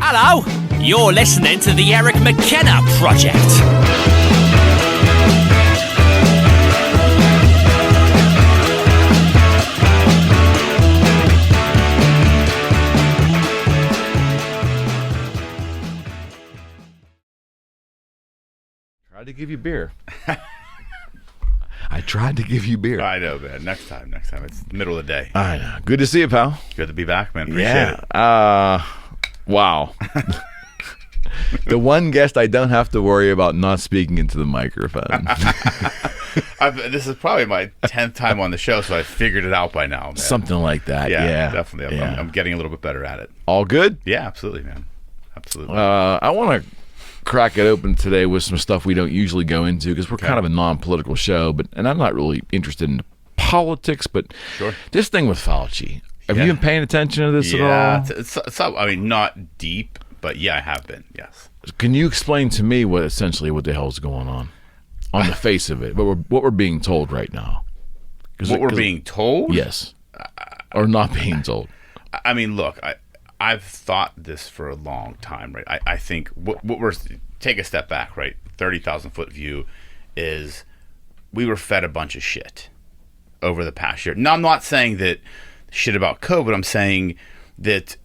Hello, you're listening to the Eric McKenna Project. Tried to give you beer. I tried to give you beer. I know, man. Next time. It's the middle of the day. I know. Good to see you, pal. Good to be back, man. Appreciate it. Wow. The one guest I don't have to worry about not speaking into the microphone. This is probably my 10th time on the show, so I figured it out by now, man. Something like that. Yeah, definitely. I'm getting a little bit better at it. All good? Yeah, absolutely, man. Absolutely. I want to crack it open today with some stuff we don't usually go into because we're kind of a non-political show, and I'm not really interested in politics, but sure. This thing with Fauci. Have you been paying attention to this at all? Yeah, it's I mean, not deep, but yeah, I have been, yes. Can you explain to me what the hell is going on the face of it? What we're being told right now? What we're being told? Yes. Or not being told. I mean, look, I've thought this for a long time, right? I think what we're take a step back, right? 30,000 foot view is we were fed a bunch of shit over the past year. Now, I'm not saying that shit about COVID. I'm saying that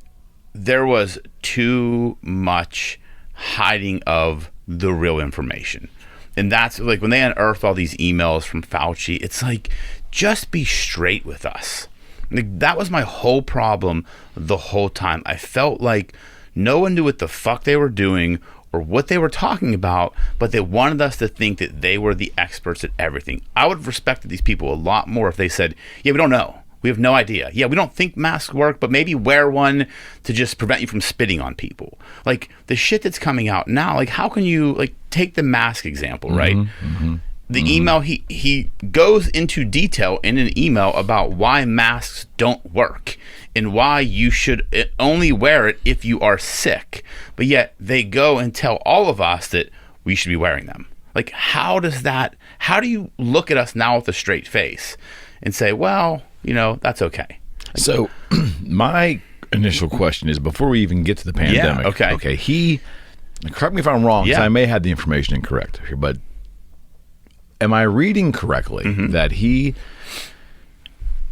there was too much hiding of the real information. And that's like when they unearthed all these emails from Fauci, it's like, just be straight with us. Like, that was my whole problem the whole time. I felt like no one knew what the fuck they were doing or what they were talking about, but they wanted us to think that they were the experts at everything. I would have respected these people a lot more if they said, yeah, we don't know. We have no idea. Yeah, we don't think masks work, but maybe wear one to just prevent you from spitting on people. Like, the shit that's coming out now, like, how can you, like, take the mask example, right? The email, he goes into detail in an email about why masks don't work and why you should only wear it if you are sick. But yet they go and tell all of us that we should be wearing them. Like, how do you look at us now with a straight face and say, well, that's okay? So my initial question is, before we even get to the pandemic, okay, correct me if I'm wrong, because I may have the information incorrect here, but am I reading correctly that he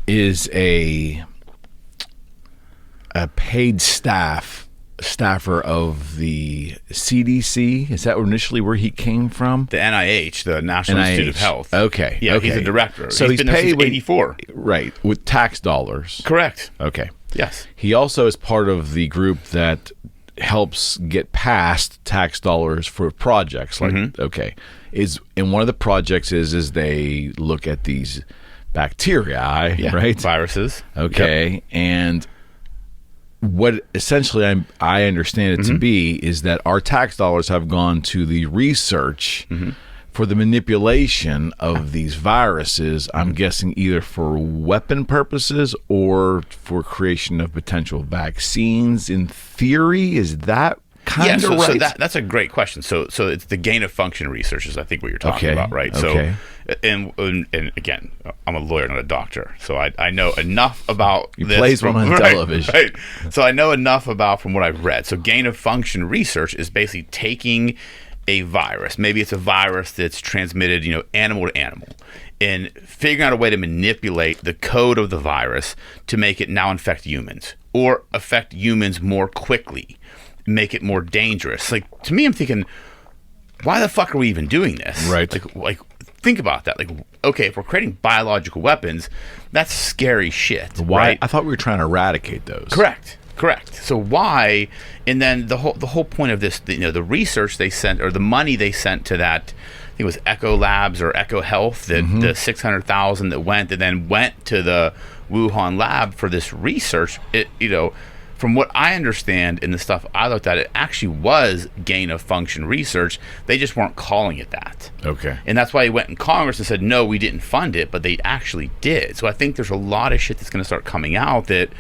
is a paid staffer of the CDC? Is that initially where he came from? The NIH, the National Institute of Health. Okay. Yeah, he's a director. So he's been paid there since 84. Right, with tax dollars. Correct. Okay. Yes. He also is part of the group that helps get past tax dollars for projects. Like, and one of the projects is they look at these bacteria, right? Viruses. Okay. And what essentially I understand it to be is that our tax dollars have gone to the research for the manipulation of these viruses. I'm guessing either for weapon purposes or for creation of potential vaccines. In theory, is that kind of right? So that's a great question. So it's the gain of function research is, I think, what you're talking about, right? Okay. So, and again, I'm a lawyer, not a doctor, so I know enough about He this. plays one on television. Right. So I know enough about from what I've read. So gain of function research is basically taking a virus. Maybe it's a virus that's transmitted, animal to animal, and figuring out a way to manipulate the code of the virus to make it now infect humans or affect humans more quickly, make it more dangerous. Like, to me, I'm thinking, why the fuck are we even doing this? Right. Like think about that. Like, okay, if we're creating biological weapons, that's scary shit. Why? Right? I thought we were trying to eradicate those. Correct. So why? And then the whole point of this, the research they sent, or the money they sent to that, I think it was Echo Labs or Echo Health, that the 600,000 that went, and then went to the Wuhan lab for this research. It, from what I understand in the stuff I looked at, it actually was gain of function research. They just weren't calling it that. Okay. And that's why he went in Congress and said, no, we didn't fund it, but they actually did. So I think there's a lot of shit that's going to start coming out that,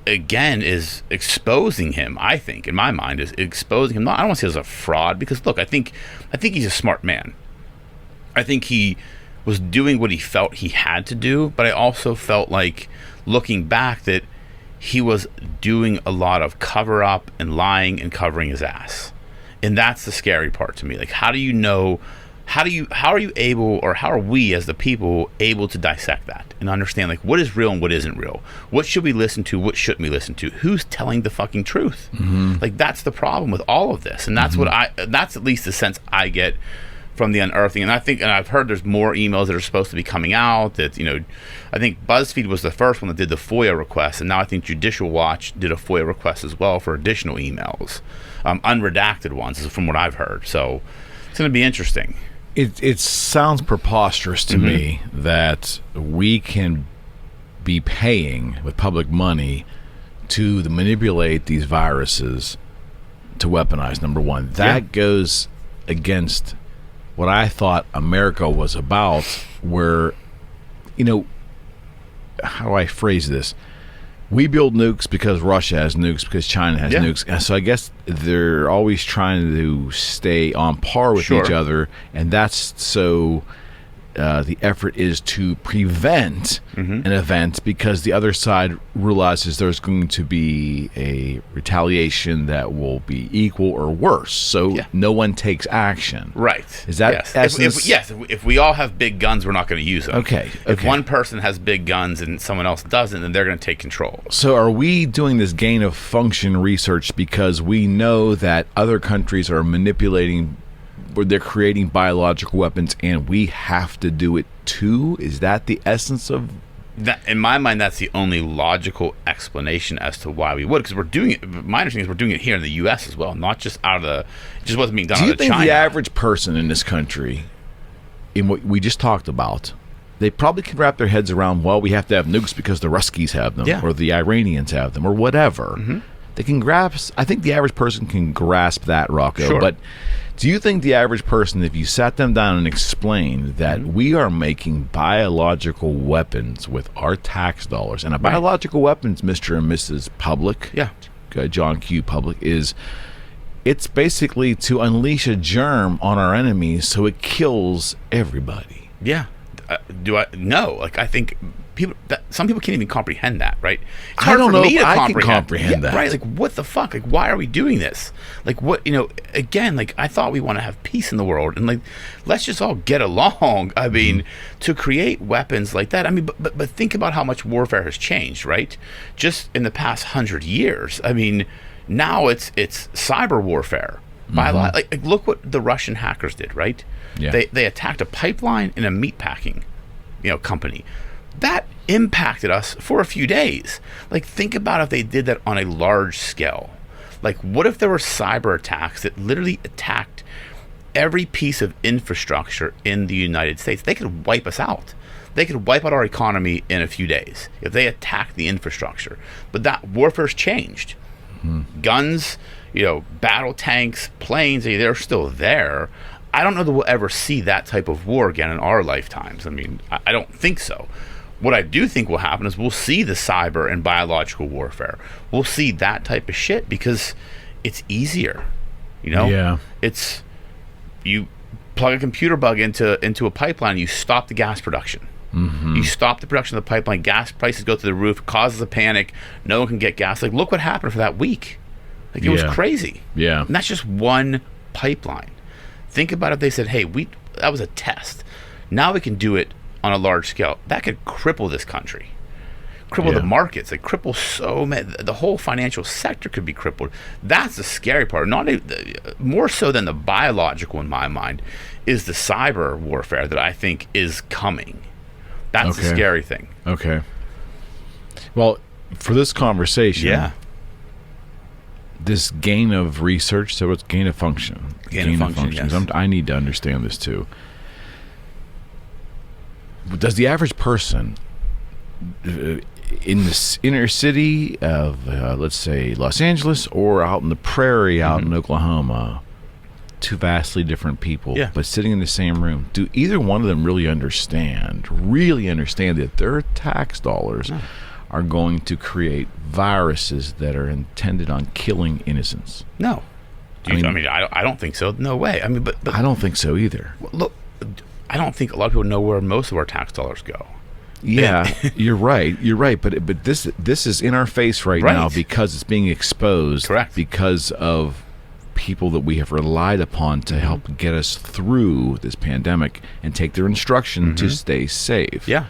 again, is exposing him. I think, in my mind, is exposing him. I don't want to say as a fraud, because look, I think he's a smart man. I think he was doing what he felt he had to do, but I also felt like, looking back, that he was doing a lot of cover up and lying and covering his ass. And that's the scary part to me. Like, how do you know, how are you able, or how are we as the people able to dissect that and understand, like, what is real and what isn't real? What should we listen to? What shouldn't we listen to? Who's telling the fucking truth? Like, that's the problem with all of this. And that's that's at least the sense I get from the unearthing. And I've heard there's more emails that are supposed to be coming out, that, you know, I think BuzzFeed was the first one that did the FOIA request, and now I think Judicial Watch did a FOIA request as well for additional emails, unredacted ones, from what I've heard. So it's going to be interesting. It sounds preposterous to me that we can be paying with public money to manipulate these viruses to weaponize. Number one, that goes against what I thought America was about, where, you know, how do I phrase this? We build nukes because Russia has nukes, because China has nukes. And so I guess they're always trying to stay on par with each other. And that's so the effort is to prevent an event, because the other side realizes there's going to be a retaliation that will be equal or worse. So no one takes action. Right. Is that essence? If we all have big guns, we're not going to use them. Okay. If one person has big guns and someone else doesn't, then they're going to take control. So are we doing this gain of function research because we know that other countries are manipulating, where they're creating biological weapons, and we have to do it too? Is that the essence of that? In my mind, that's the only logical explanation as to why we would, because we're doing it. My understanding is we're doing it here in the U.S. as well, not just out of the. It just wasn't being done out of China. Do you think the average person in this country, in what we just talked about, they probably can wrap their heads around, well, we have to have nukes because the Ruskies have them, or the Iranians have them, or whatever. They can grasp. I think the average person can grasp that, Rocco. Sure. But do you think the average person, if you sat them down and explained that we are making biological weapons with our tax dollars, and a biological weapons, Mr. and Mrs. Public, John Q. Public, it's basically to unleash a germ on our enemies so it kills everybody. Yeah. Do I? No. Like, I think some people can't even comprehend that, right? It's hard I don't for know me if to I can comprehend that. Right? Like, what the fuck? Like, why are we doing this? Like, what, you know, again, like, I thought we want to have peace in the world, and, like, let's just all get along. I mean, to create weapons like that, I mean, but think about how much warfare has changed, right? Just in the past 100 years. I mean, now it's cyber warfare. Like, look what the Russian hackers did, right? Yeah. They attacked a pipeline and a meatpacking, company. That impacted us for a few days. Like, think about if they did that on a large scale. Like, what if there were cyber attacks that literally attacked every piece of infrastructure in the United States? They could wipe us out. They could wipe out our economy in a few days if they attacked the infrastructure. But that warfare's changed. Guns, battle tanks, planes, they're still there. I don't know that we'll ever see that type of war again in our lifetimes. I mean, I don't think so. What I do think will happen is we'll see the cyber and biological warfare. We'll see that type of shit because it's easier, Yeah. It's, you plug a computer bug into a pipeline, you stop the gas production. You stop the production of the pipeline, gas prices go through the roof, it causes a panic, no one can get gas. Like, look what happened for that week. Like, it was crazy. Yeah. And that's just one pipeline. Think about if they said, hey, that was a test. Now we can do it on a large scale. That could cripple this country. Cripple the markets. Like, cripple so many. The whole financial sector could be crippled. That's the scary part. More so than the biological, in my mind, is the cyber warfare that I think is coming. That's the scary thing. Okay. Well, for this conversation, this gain of research, so it's gain of function. Gain of function, yes. I need to understand this too. Does the average person in this inner city of, let's say, Los Angeles, or out in the prairie out in Oklahoma, two vastly different people, but sitting in the same room, do either one of them really understand that their tax dollars are going to create viruses that are intended on killing innocents? No. I don't think so. No way. I mean, but I don't think so either. Look, I don't think a lot of people know where most of our tax dollars go. Yeah, you're right. You're right. But this is in our face right now because it's being exposed. Correct. Because of people that we have relied upon to help get us through this pandemic and take their instruction to stay safe. Yeah.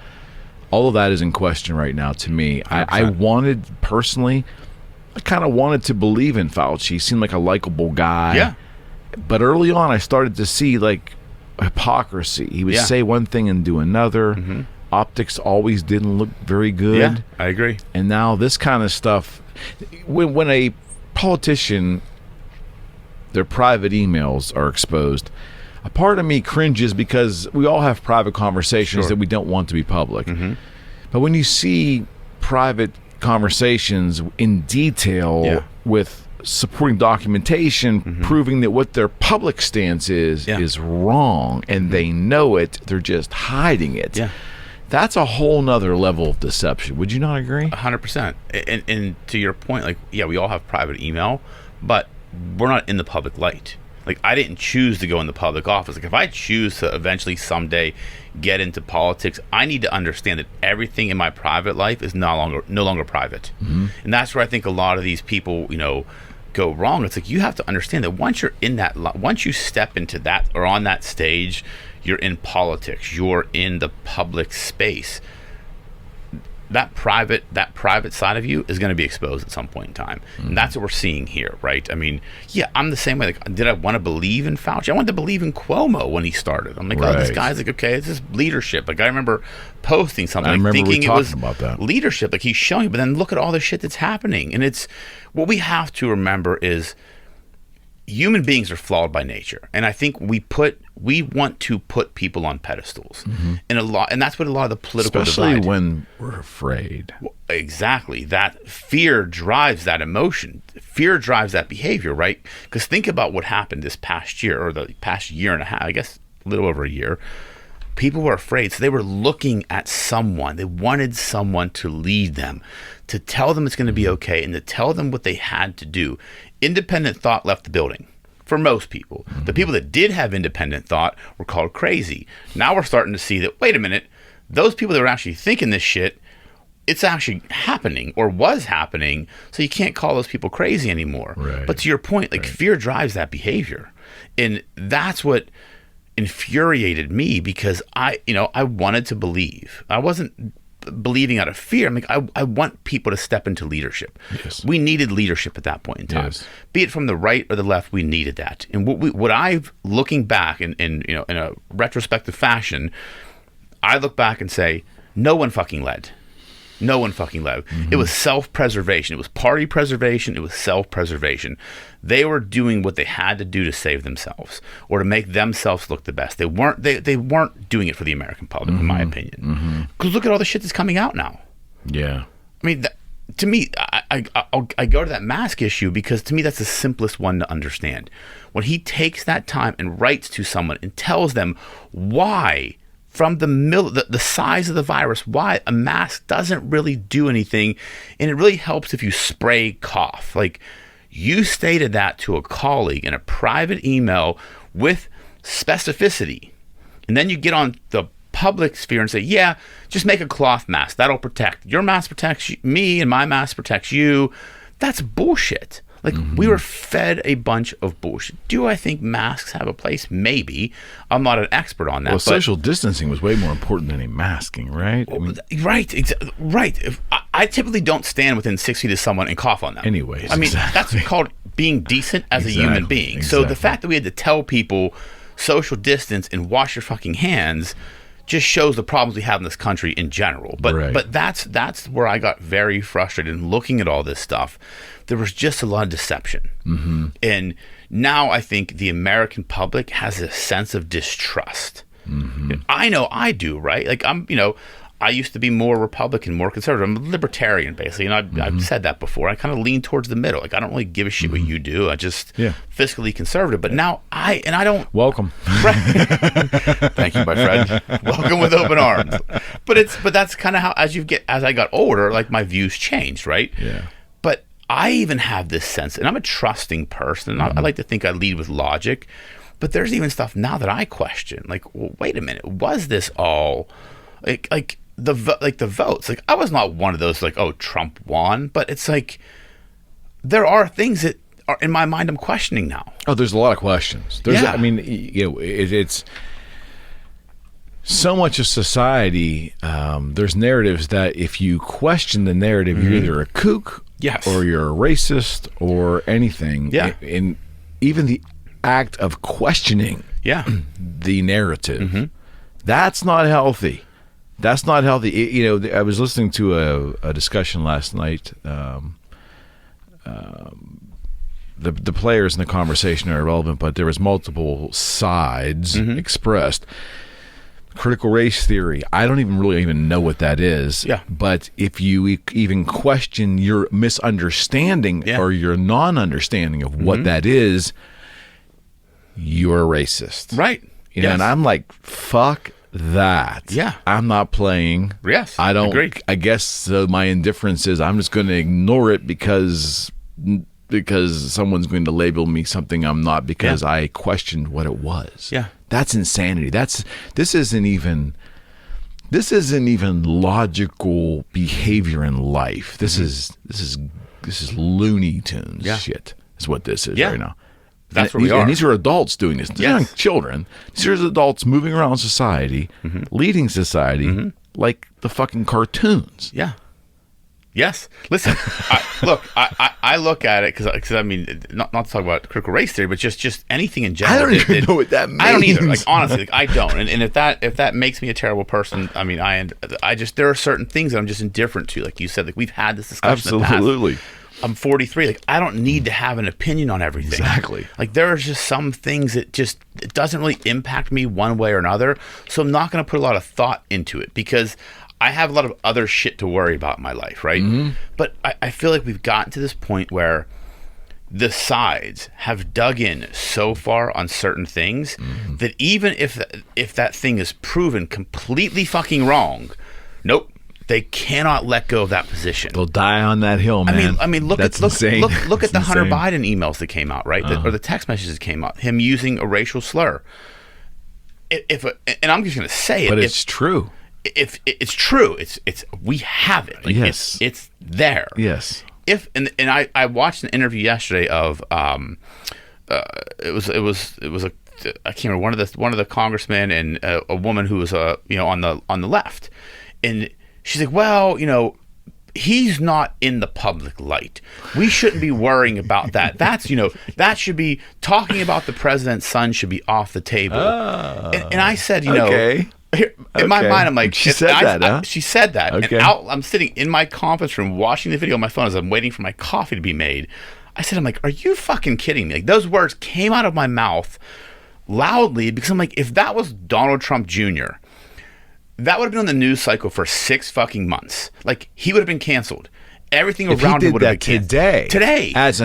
All of that is in question right now to me. I wanted, personally, I kind of wanted to believe in Fauci. He seemed like a likable guy. Yeah. But early on, I started to see, like, hypocrisy. He would say one thing and do another. Optics always didn't look very good. Yeah, I agree. And now this kind of stuff, when a politician, their private emails are exposed, a part of me cringes because we all have private conversations that we don't want to be public. But when you see private conversations in detail with supporting documentation proving that what their public stance is wrong, and they know it, they're just hiding it. That's a whole nother level of deception. Would you not agree? 100%. And to your point, like, yeah, we all have private email, but we're not in the public light. Like, I didn't choose to go in the public office. Like, if I choose to eventually someday get into politics, I need to understand that everything in my private life is no longer private. And that's where I think a lot of these people, you know, go wrong. It's like, you have to understand that once you're in that, once you step into that or on that stage, you're in politics, you're in the public space. That private side of you is going to be exposed at some point in time. And that's what we're seeing here, right? I mean, yeah, I'm the same way. Like, did I want to believe in Fauci? I wanted to believe in Cuomo when he started. I'm like, oh, this guy's like, okay, it's just leadership. Like, I remember posting something, like, thinking it was about that leadership. Like, he's showing, but then look at all the shit that's happening. And it's, what we have to remember is human beings are flawed by nature. And I think we want to put people on pedestals. And that's what a lot of the political especially divide, when we're afraid. Exactly. That fear drives that emotion. Fear drives that behavior, right? Because think about what happened this past year, or the past year and a half, I guess a little over a year. People were afraid. So they were looking at someone. They wanted someone to lead them, to tell them it's going to be okay, and to tell them what they had to do. Independent thought left the building. For most people. The people that did have independent thought were called crazy. Now we're starting to see that, wait a minute, those people that were actually thinking this shit, it's actually happening or was happening, so you can't call those people crazy anymore. But to your point, like, fear drives that behavior. And that's what infuriated me, because I wanted to believe. I wasn't believing out of fear. I'm like, I want people to step into leadership. We needed leadership at that point in time. Be it from the right or the left, we needed that. And what I've, looking back in a retrospective fashion, I look back and say, no one fucking led. No one fucking led. It was self-preservation. It was party preservation. It was self-preservation. They were doing what they had to do to save themselves or to make themselves look the best. They weren't doing it for the American public, in my opinion. Because look at all the shit that's coming out now. Yeah. I mean, to me, I go to that mask issue because to me that's the simplest one to understand. When he takes that time and writes to someone and tells them why, from the size of the virus, why a mask doesn't really do anything, and it really helps if you spray cough. Like, you stated that to a colleague in a private email with specificity, and then you get on the public sphere and say, yeah, just make a cloth mask, that'll protect. Your mask protects me and my mask protects you. That's bullshit. Like, we were fed a bunch of bullshit. Do I think masks have a place? Maybe. I'm not an expert on that. Well, social distancing was way more important than any masking, right? I mean, right. I typically don't stand within 6 feet of someone and cough on them. Anyways. I mean, that's called being decent as a human being. So the fact that we had to tell people social distance and wash your fucking hands just shows the problems we have in this country in general. But that's where I got very frustrated in looking at all this stuff. There was just a lot of deception. And now I think the American public has a sense of distrust. I know I do, right? Like, I used to be more Republican, more conservative. I'm a libertarian, basically, and I've said that before. I kind of lean towards the middle. Like, I don't really give a shit what you do. I just fiscally conservative. But now I don't. Welcome. Right. Thank you, my friend. Welcome with open arms. But that's kind of how as I got older, like, my views changed, right? Yeah. But I even have this sense, and I'm a trusting person. And I like to think I lead with logic. But there's even stuff now that I question. Like, well, wait a minute, was this all like? the votes. Like, I was not one of those like, oh, Trump won, but it's like there are things that are in my mind I'm questioning now. Oh, there's a lot of questions. I mean, it's so much of society. There's narratives that if you question the narrative, you're either a kook, or you're a racist, or anything. Yeah. And even the act of questioning, the narrative, that's not healthy. That's not healthy. I was listening to a discussion last night. The players in the conversation are irrelevant, but there was multiple sides expressed. Critical race theory. I don't even know what that is. Yeah. But if you even question your misunderstanding or your non-understanding of what that is, you're a racist. Right. And I'm like, fuck that. Yeah. I'm not playing. Yes. I don't. Agreed. I guess my indifference is I'm just going to ignore it because someone's going to label me something I'm not because I questioned what it was. Yeah. That's insanity. This isn't even logical behavior in life. This is Looney Tunes shit. Is what this is right now. That's where we are. And these are adults doing this. These aren't children. These are adults moving around society, leading society like the fucking cartoons. Yeah. Yes. Listen, I look at it because I mean, not to talk about critical race theory, but just anything in general. I don't even know what that means. I don't either. Like, honestly, like, I don't. And if that makes me a terrible person, I mean, I just there are certain things that I'm just indifferent to. Like you said, like we've had this discussion. Absolutely. In the past. I'm 43. Like, I don't need to have an opinion on everything. Exactly. Like, there are just some things that it doesn't really impact me one way or another. So I'm not going to put a lot of thought into it because I have a lot of other shit to worry about in my life, right? But I feel like we've gotten to this point where the sides have dug in so far on certain things that even if that thing is proven completely fucking wrong, nope. They cannot let go of that position. They'll die on that hill, man. I mean, look at the Hunter Biden emails that came out, right? Or the text messages that came out. Him using a racial slur. And I'm just going to say it, but it's true. If it's true, it's we have it. Like, yes, it's there. Yes. And I watched an interview yesterday of it was a I can't remember one of the congressmen and a woman who was on the left, and she's like, well, he's not in the public light. We shouldn't be worrying about that. That's, that should be talking about the president's son should be off the table. And I said, okay. In my mind, I'm like, she said that, huh? She said that. Okay. And I'm sitting in my conference room watching the video on my phone as I'm waiting for my coffee to be made. I'm like, are you fucking kidding me? Like, those words came out of my mouth loudly because I'm like, if that was Donald Trump Jr., that would have been on the news cycle for 6 fucking months. Like, he would have been canceled. Everything around him would have been canceled. Today. As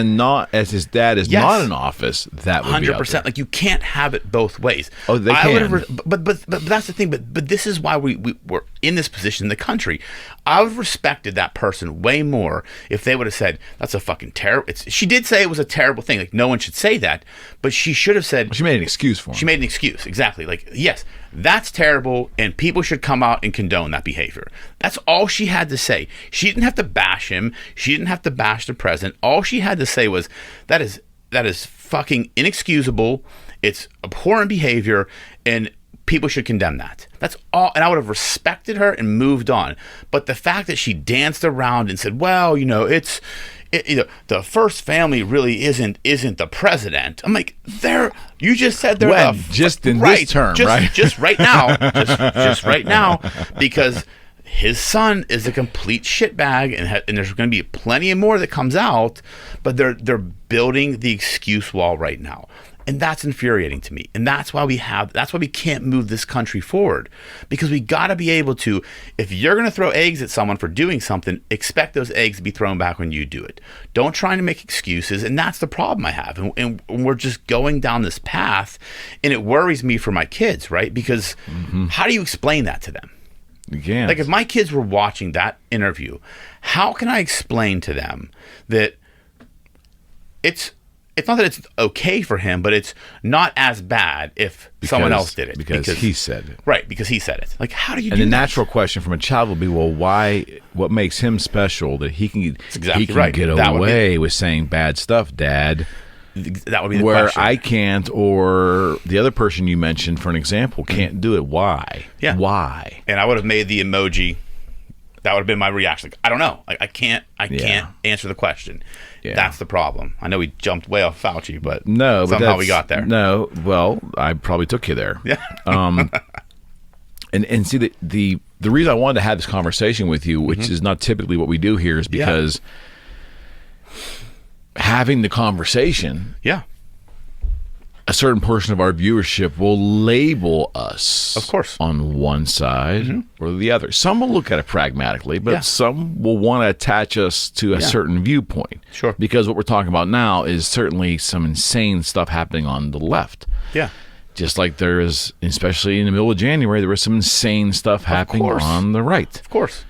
his dad is not in office, that would 100%. Be 100%. Like, you can't have it both ways. Oh, they can. But that's the thing. But this is why we're in this position in the country. I would have respected that person way more if they would have said, that's a fucking terrible... She did say it was a terrible thing. Like, no one should say that. But she should have said... She made an excuse for him. She made an excuse. Exactly. Like, yes, that's terrible, and people should come out and condone that behavior. That's all she had to say. She didn't have to bash him. She didn't have to bash the president. All she had to say was, that is fucking inexcusable. It's abhorrent behavior, and people should condemn that. That's all. And I would have respected her and moved on. But the fact that she danced around and said, well, the first family really isn't the president. I'm like, you just said they're just in this term, right? Just right now. just right now. Because his son is a complete shitbag, and there's going to be plenty more that comes out, but they're building the excuse wall right now. And that's infuriating to me. And that's why we can't move this country forward. Because we got to be able to, if you're going to throw eggs at someone for doing something, expect those eggs to be thrown back when you do it. Don't try to make excuses. And that's the problem I have. And we're just going down this path, and it worries me for my kids, right? Because how do you explain that to them? You can't. Like, if my kids were watching that interview, how can I explain to them that it's not that it's okay for him, but it's not as bad if someone else did it. Because he said it. Right, because he said it. Like, how do you And do the that? natural question from a child will be, well, why? What makes him special that he can exactly he can right. get That would away with saying bad stuff, Dad? That would be the Where question. I can't, or the other person you mentioned, for an example, can't do it. Why? Yeah. Why? And I would have made the emoji. That would have been my reaction. Like, I don't know. Like, I can't answer the question. Yeah. That's the problem. I know we jumped way off Fauci, but No, but somehow we got there. No, well, I probably took you there. Yeah. And see the reason I wanted to have this conversation with you, which is not typically what we do here, is because having the conversation, Yeah. a certain portion of our viewership will label us, Of course. on one side or the other. Some will look at it pragmatically, but Yeah. some will want to attach us to a certain viewpoint. Sure. Because what we're talking about now is certainly some insane stuff happening on the left. Yeah. Just like there is, especially in the middle of January, there was some insane stuff happening course. on the right. Of course.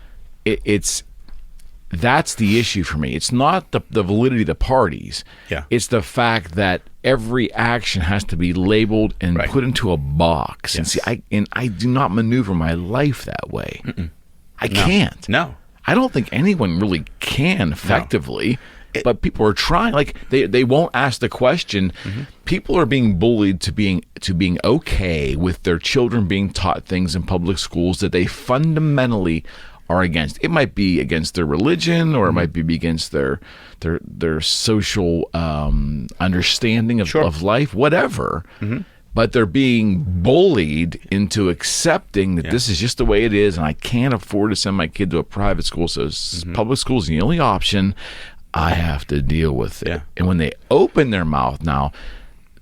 That's the issue for me. It's not the validity of the parties. Yeah. It's the fact that every action has to be labeled and Right. put into a box. And Yes. see, I do not maneuver my life that way. I can't. No. I don't think anyone really can effectively. But people are trying. Like they won't ask the question. People are being bullied to being okay with their children being taught things in public schools that they fundamentally are against. It might be against their religion, or it might be against their social understanding of life, whatever. But they're being bullied into accepting that this is just the way it is, and I can't afford to send my kid to a private school, so public school is the only option. I have to deal with it. Yeah. And when they open their mouth now,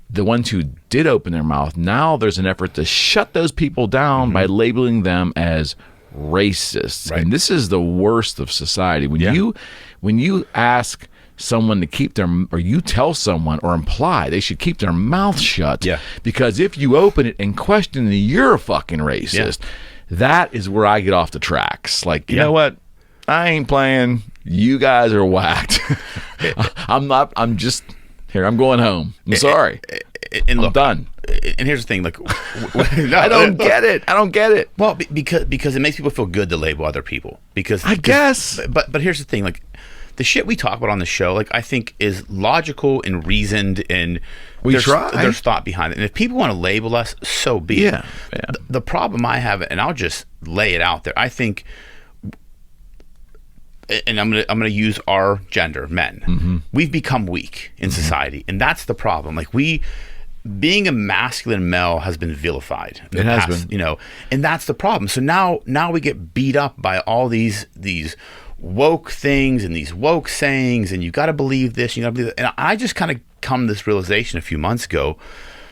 the ones who did open their mouth, now there's an effort to shut those people down by labeling them as racists. Right. And this is the worst of society. When you ask someone to keep their, or you tell someone or imply they should keep their mouth shut, because if you open it and question it, you're a fucking racist. That is where I get off the tracks. Like, you know what? I ain't playing. You guys are whacked. I'm going home. I'm sorry. And look, I'm done. And here's the thing, like, I don't get it. I don't get it. Well, because it makes people feel good to label other people. I guess. But here's the thing, like, the shit we talk about on the show, like, I think is logical and reasoned, and there's thought behind it. And if people want to label us, so be it. The problem I have, and I'll just lay it out there, I think, and I'm gonna use our gender, men. We've become weak in society, and that's the problem. Like, being a masculine male has been vilified. It has been, and that's the problem. So now we get beat up by all these woke things and these woke sayings, and you got to believe this, you got to believe that. And I just kind of come to this realization a few months ago.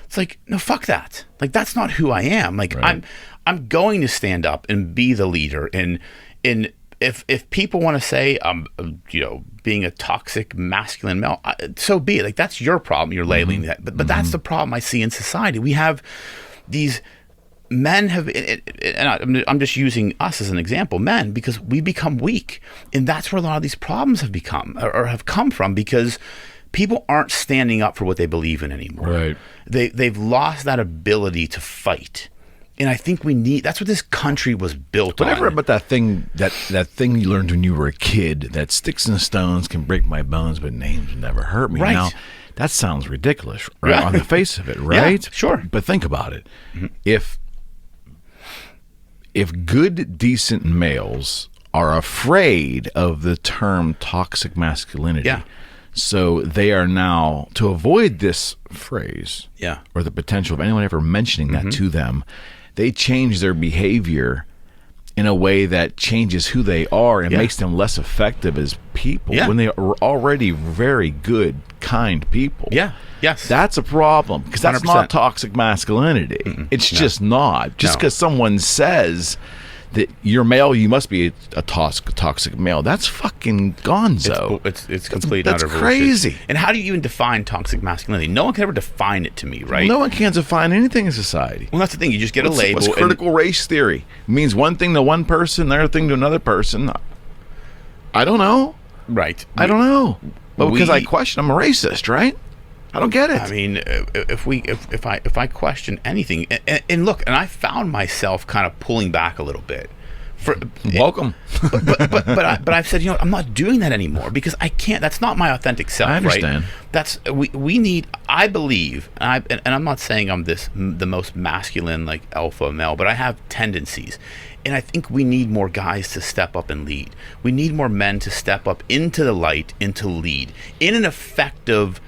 It's like, no, fuck that. Like, that's not who I am. Like, right. I'm going to stand up and be the leader, and if people want to say I'm, being a toxic masculine male, so be it. Like, that's your problem. You're labeling that, but that's the problem I see in society. We have these men and I'm just using us as an example, men, because we become weak, and that's where a lot of these problems have become or have come from, because people aren't standing up for what they believe in anymore. Right. They've lost that ability to fight. And I think that's what this country was built on. Whatever about that thing you learned when you were a kid, that sticks and stones can break my bones, but names never hurt me. Right. Now, that sounds ridiculous, right? On the face of it, right? Yeah, sure. But think about it. If good, decent males are afraid of the term toxic masculinity, so they are now, to avoid this phrase, or the potential of anyone ever mentioning that to them, they change their behavior in a way that changes who they are and makes them less effective as people when they are already very good, kind people. Yes. That's a problem, because that's 100%. not toxic masculinity. It's just not. Just because someone says that you're male, you must be a toxic male. That's fucking gonzo. It's completely That's utter crazy. bullshit. And how do you even define toxic masculinity? No one can ever define it to me, right? No one can define anything in society. Well, that's the thing. You just get a label. What's critical race theory? It means one thing to one person, another thing to another person. I don't know. Right. I don't know. But because I question, I'm a racist, right? I don't get it. I mean, if I question anything, and look, and I found myself kind of pulling back a little bit. Welcome. but I've said, I'm not doing that anymore because I can't. That's not my authentic self. I understand. Right? That's we need. I believe, and I'm not saying I'm the most masculine like alpha male, but I have tendencies, and I think we need more guys to step up and lead. We need more men to step up into the light and to lead in an effective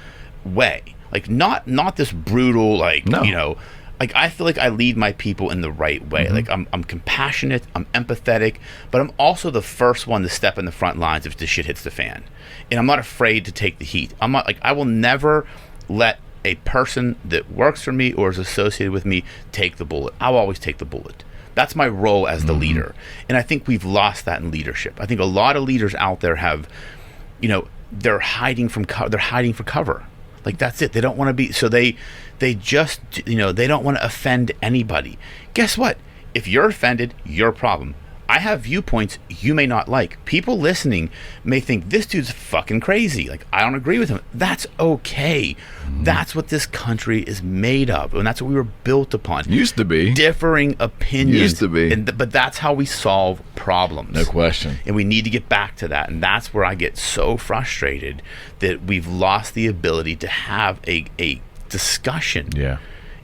way. Like not this brutal No. Like I feel like I lead my people in the right way. Like I'm compassionate, I'm empathetic, but I'm also the first one to step in the front lines if the shit hits the fan. And I'm not afraid to take the heat. I'm not I will never let a person that works for me or is associated with me take the bullet. I'll always take the bullet. That's my role as the leader. And I think we've lost that in leadership. I think a lot of leaders out there have, they're hiding for cover. Like that's it. They don't want to be, so they just, they don't want to offend anybody. Guess what? If you're offended, your problem. I have viewpoints you may not like. People listening may think this dude's fucking crazy. Like I don't agree with him. That's okay. That's what this country is made of, and that's what we were built upon. Used to be. Differing opinions. Used to be. But that's how we solve problems. No question. And we need to get back to that. And that's where I get so frustrated that we've lost the ability to have a discussion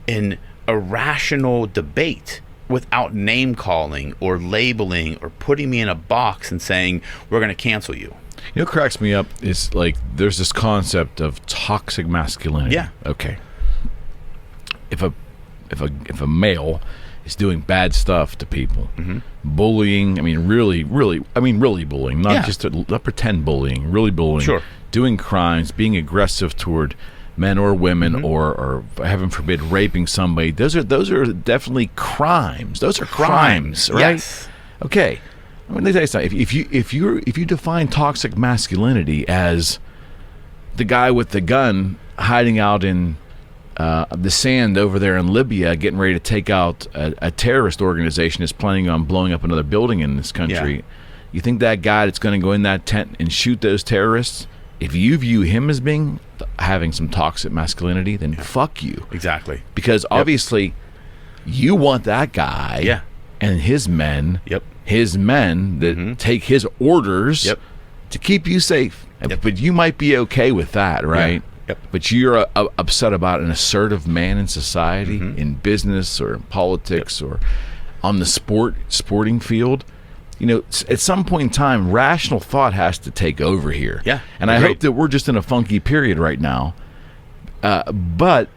in a rational debate without name calling or labeling or putting me in a box and saying we're going to cancel you. What cracks me up is like there's this concept of toxic masculinity. Yeah. Okay. If a male is doing bad stuff to people, bullying, really bullying, not just not pretend bullying, really bullying, doing crimes, being aggressive toward men or women, or heaven forbid raping somebody, those are definitely crimes. Those are crimes, right? Yes. Okay. Let me tell you something. If you define toxic masculinity as the guy with the gun hiding out in the sand over there in Libya, getting ready to take out a terrorist organization that's planning on blowing up another building in this country, you think that guy that's going to go in that tent and shoot those terrorists, if you view him as having some toxic masculinity, then fuck you. Exactly. Because obviously you want that guy and his men that take his orders to keep you safe. But you might be okay with that, right? But you're upset about an assertive man in society, in business or in politics or on the sporting field. At some point in time, rational thought has to take over here. Yeah. And I hope that we're just in a funky period right now. But,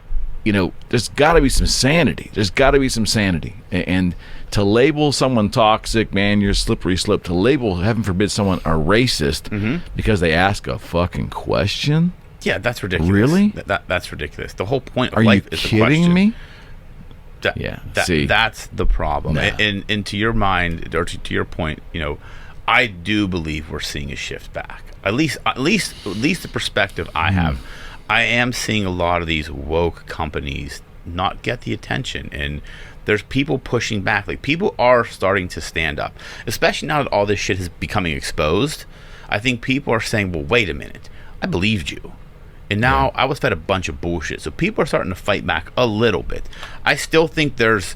there's got to be some sanity. And to label someone toxic, man, you're a slippery slope. To label, heaven forbid, someone a racist because they ask a fucking question? Yeah, that's ridiculous. Really? That's ridiculous. The whole point of Are life you is the question. kidding me? See, that's the problem. Nah. And to your mind, or to your point, I do believe we're seeing a shift back. At least the perspective I have. I am seeing a lot of these woke companies not get the attention, and there's people pushing back. Like people are starting to stand up, especially now that all this shit is becoming exposed. I think people are saying, "Well, wait a minute, I believed you." And now I was fed a bunch of bullshit. So people are starting to fight back a little bit. I still think there's,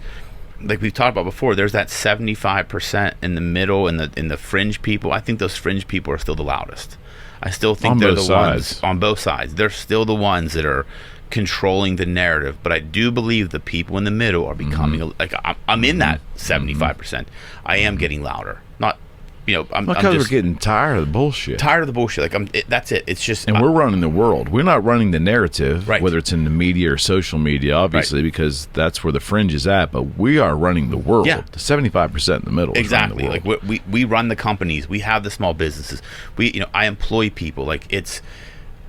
like we've talked about before, there's that 75% in the middle and in the fringe people. I think those fringe people are still the loudest. I still think they're the ones on both sides. They're still the ones that are controlling the narrative. But I do believe the people in the middle are becoming I'm in that 75%. I am getting louder. Not I'm Because just we're getting tired of the bullshit. That's it. It's just, and we're running the world. We're not running the narrative, right, whether it's in the media or social media, obviously, because that's where the fringe is at. But we are running the world. The 75% in the middle. Exactly. Is running the world. Like we run the companies. We have the small businesses. I employ people.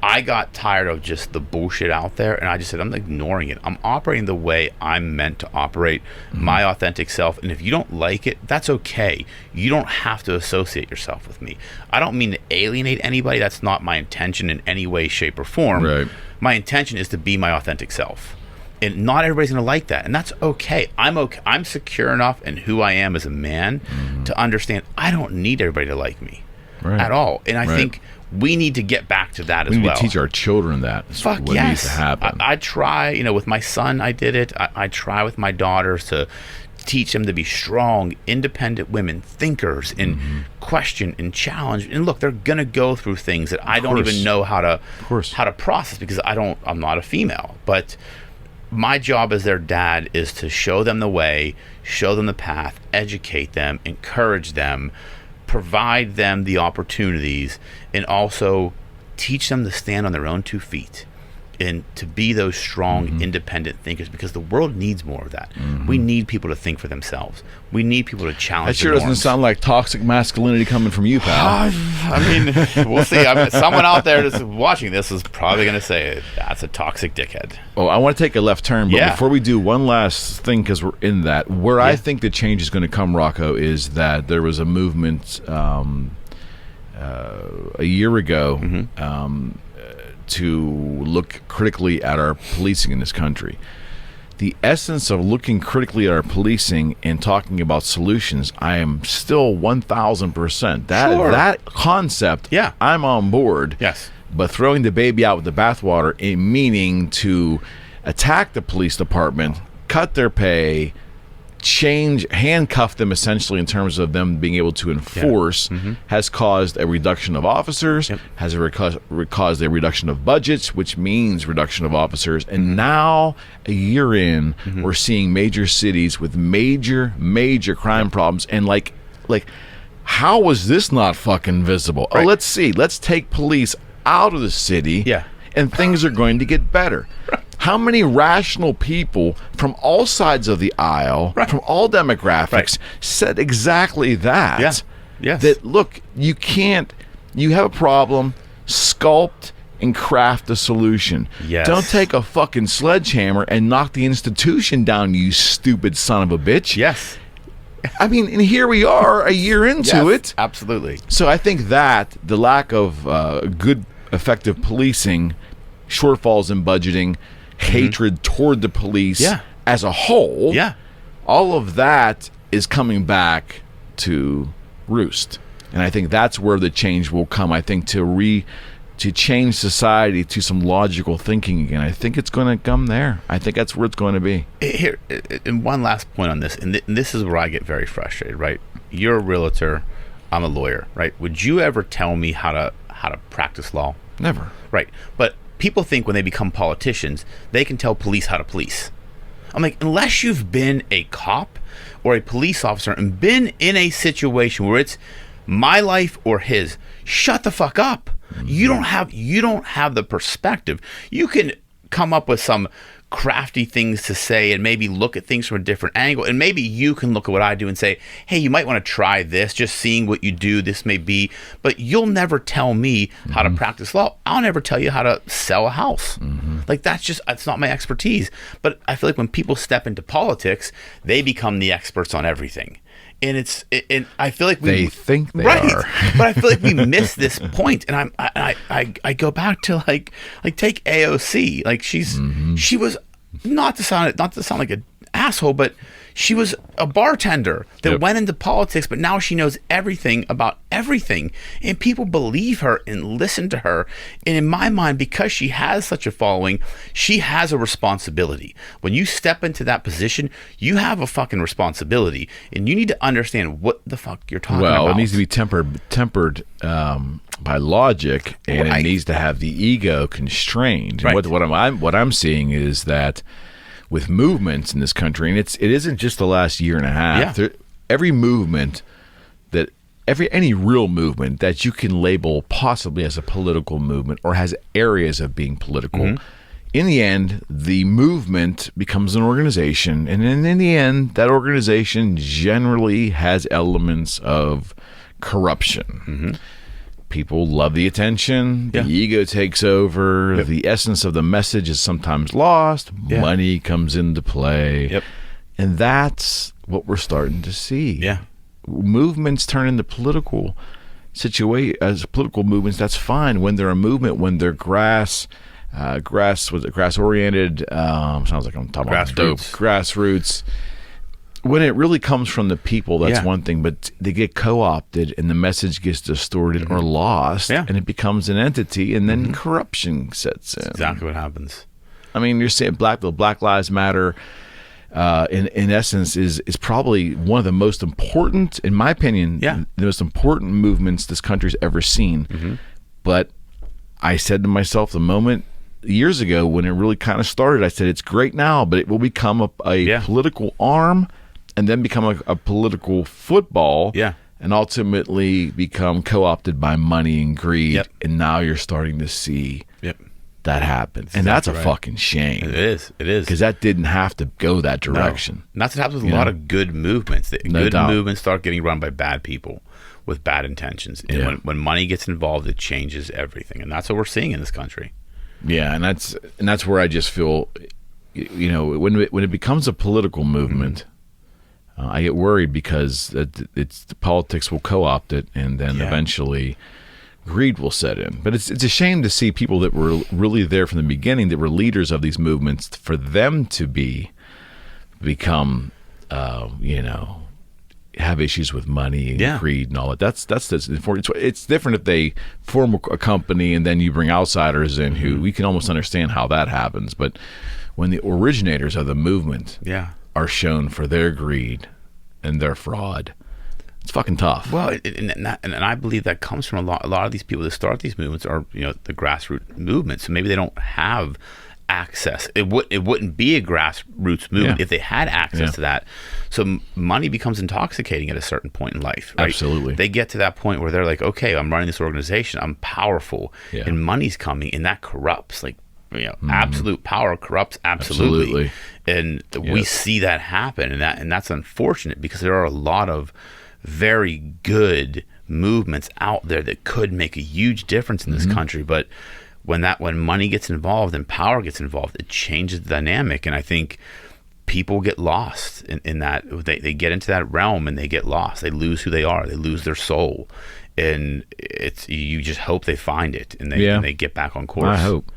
I got tired of just the bullshit out there, and I just said, I'm ignoring it. I'm operating the way I'm meant to operate, my authentic self. And if you don't like it, that's okay. You don't have to associate yourself with me. I don't mean to alienate anybody. That's not my intention in any way, shape, or form. Right. My intention is to be my authentic self. And not everybody's going to like that, and that's okay. I'm secure enough in who I am as a man to understand I don't need everybody to like me at all. And I think we need to get back to that as We well. need to teach our children that. Fuck what yes. needs to happen. I try, with my son, I did it. I try with my daughters to teach them to be strong, independent women, thinkers, and question and challenge. And look, they're gonna go through things that I don't even know how to process, because I'm not a female. But my job as their dad is to show them the way, show them the path, educate them, encourage them, provide them the opportunities, and also teach them to stand on their own 2 feet and to be those strong, independent thinkers, because the world needs more of that. We need people to think for themselves. We need people to challenge. That sure doesn't sound like toxic masculinity coming from you, pal. We'll see. Someone out there that's watching this is probably going to say, that's a toxic dickhead. Oh, I want to take a left turn, but before we do, one last thing, because we're in that. Where I think the change is going to come, Rocco, is that there was a movement a year ago to look critically at our policing in this country. The essence of looking critically at our policing and talking about solutions, I am still 1,000%. That concept, I'm on board. Yes. But throwing the baby out with the bathwater, meaning to attack the police department, cut their pay, handcuff them essentially in terms of them being able to enforce, has caused a reduction of officers, has caused a reduction of budgets, which means reduction of officers. And now, a year in, we're seeing major cities with major crime problems. And like, how was this not fucking visible? Right. Oh, let's see. Let's take police out of the city, and things are going to get better. How many rational people from all sides of the aisle, from all demographics, said exactly that? That, look, you have a problem, sculpt and craft a solution. Don't take a fucking sledgehammer and knock the institution down, you stupid son of a bitch. I mean, and here we are a year into it. Absolutely. So I think that the lack of good, effective policing, shortfalls in budgeting, hatred toward the police as a whole, all of that is coming back to roost. And I think that's where the change will come. I think to change society to some logical thinking again. I think it's going to come there. I think that's where it's going to be. Here, and one last point on this, and this is where I get very frustrated, right? You're a realtor, I'm a lawyer, right? Would you ever tell me how to practice law? Never. Right. But people think when they become politicians, they can tell police how to police. I'm like, unless you've been a cop or a police officer and been in a situation where it's my life or his, shut the fuck up. You don't have the perspective. You can come up with some crafty things to say and maybe look at things from a different angle, and maybe you can look at what I do and say, hey, you might want to try this, just seeing what you do, this may be, but you'll never tell me how to practice law. I'll never tell you how to sell a house. Like, that's not my expertise. But I feel like when people step into politics, they become the experts on everything. And and I feel like they think they are, but I feel like we miss this point. And I go back to like take AOC. Like she was not to sound like an asshole, but she was a bartender that went into politics, but now she knows everything about everything, and people believe her and listen to her. And in my mind, because she has such a following, she has a responsibility. When you step into that position, you have a fucking responsibility, and you need to understand what the fuck you're talking about. Well, it needs to be tempered by logic, and it needs to have the ego constrained. Right. What I'm seeing is that with movements in this country, and it isn't just the last year and a half. Every movement any real movement that you can label possibly as a political movement or has areas of being political, in the end, the movement becomes an organization, and then in the end, that organization generally has elements of corruption. People love the attention. The ego takes over. The essence of the message is sometimes lost. Money comes into play. And that's what we're starting to see. Movements turn into political movements. That's fine when they're a movement. When they're grass oriented. Sounds like I'm talking about dope. Grassroots. when it really comes from the people, that's Yeah. one thing, but they get co-opted and the message gets distorted or lost, Yeah. and it becomes an entity, and then corruption sets in. Exactly what happens. I mean, you're saying Black Lives Matter, in essence, is probably one of the most important, in my opinion, Yeah. the most important movements this country's ever seen. But I said to myself the moment years ago when it really kind of started, I said, it's great now, but it will become a political arm and then become a political football. Yeah. And ultimately become co-opted by money and greed. Yep. And now you're starting to see that happen. And that's a fucking shame. It is. It is. Because that didn't have to go that direction. No. And that's what happens with a lot of good movements. Good doubt. movements start getting run by bbad people with bad intentions. And when money gets involved, it changes everything. And that's what we're seeing in this country. Yeah, and that's where I just feel, when it becomes a political movement, I get worried because the politics will co-opt it, and then eventually greed will set in. But it's a shame to see people that were really there from the beginning, that were leaders of these movements, for them to become, have issues with money and greed and all that. That's important. It's different if they form a company and then you bring outsiders in who we can almost understand how that happens. But when the originators of the movement are shown for their greed and their fraud, it's fucking tough. Well, and I believe that comes from a lot of these people that start these movements are the grassroots movements. So maybe they don't have access. It wouldn't be a grassroots movement if they had access to that. So money becomes intoxicating at a certain point in life. Right? Absolutely. They get to that point where they're like, okay, I'm running this organization, I'm powerful, and money's coming, and that corrupts. Like, absolute power corrupts absolutely. And we see that happen, and that's unfortunate because there are a lot of very good movements out there that could make a huge difference in this country, but when money gets involved and power gets involved, it changes the dynamic. And I think people get lost in that. They get into that realm and they get lost. They lose who they are. They lose their soul. And you just hope they find it and they get back on course. I hope.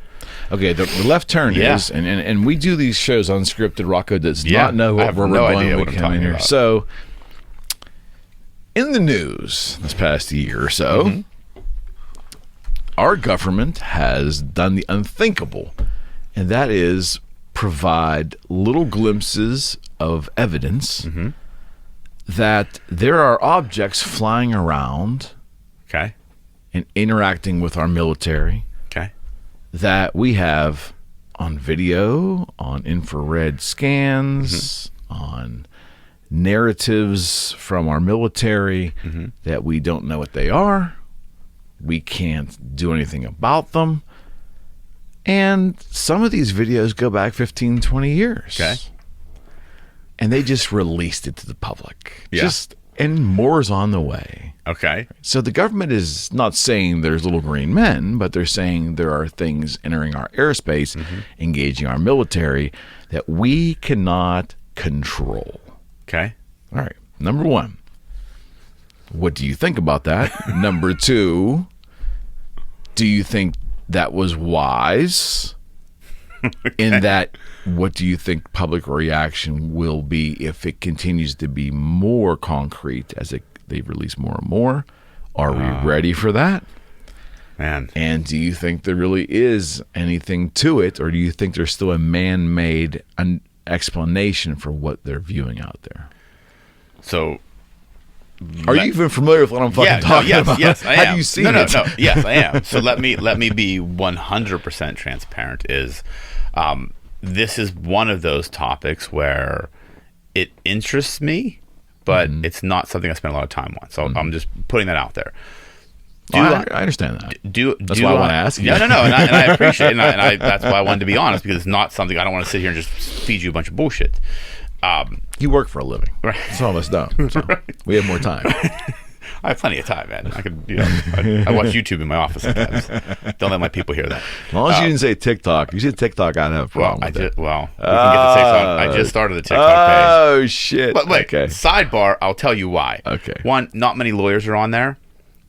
Okay, the left turn is, and we do these shows unscripted. Rocco does not know where we're going when we come in here. So, in the news this past year or so, our government has done the unthinkable, and that is provide little glimpses of evidence that there are objects flying around and interacting with our military that we have on video, on infrared scans, on narratives from our military that we don't know what they are. We can't do anything about them. And some of these videos go back 15, 20 years. And they just released it to the public. And more's on the way. So the government is not saying there's little green men, but they're saying there are things entering our airspace, engaging our military, that we cannot control. All right. Number one, what do you think about that? Number two, do you think that was wise? In that, what do you think public reaction will be if it continues to be more concrete as they release more and more? Are we ready for that? Man. And do you think there really is anything to it, or do you think there's still a man-made explanation for what they're viewing out there? So, are you even familiar with what I'm fucking talking about? Yes, I am. How do you see it? No. Yes, I am. So let me be 100% transparent. This is one of those topics where it interests me, but it's not something I spend a lot of time on. So I'm just putting that out there. I understand that. That's why I want to ask you. No, and I appreciate it. And that's why I wanted to be honest, because it's not something I don't want to sit here and just feed you a bunch of bullshit. You work for a living. Right. Some of us don't. So we have more time. I have plenty of time, man. I could, I watch YouTube in my office sometimes. Don't let my people hear that. As long as you didn't say TikTok. If you said TikTok, I'd have a problem with it. We can get the TikTok. I just started the TikTok page. Oh, shit. But wait, sidebar, I'll tell you why. Okay. One, not many lawyers are on there.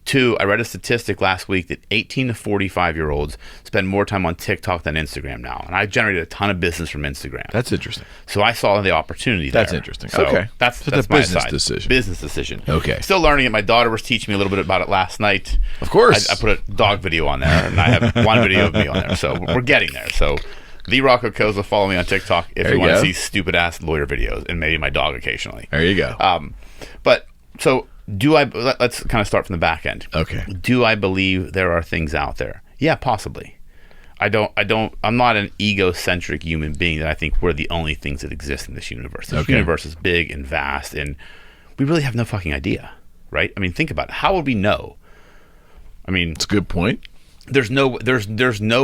2, I read a statistic last week that 18 to 45-year-olds spend more time on TikTok than Instagram now. And I generated a ton of business from Instagram. That's interesting. So I saw the opportunity there. That's interesting. So okay. That's a my business side. decision. Business decision. Okay. Still learning it. My daughter was teaching me a little bit about it last night. Of course. I put a dog video on there, and I have one video of me on there. So we're getting there. So the Rocco Cozza, follow me on TikTok if you want to see stupid-ass lawyer videos, and maybe my dog occasionally. There you go. But so... let's kind of start from the back end. Okay. Do I believe there are things out there? Yeah, possibly. I'm not an egocentric human being that I think we're the only things that exist in this universe. This universe is big and vast, and we really have no fucking idea, right? I mean, think about it. How would we know? I mean, it's a good point. There's no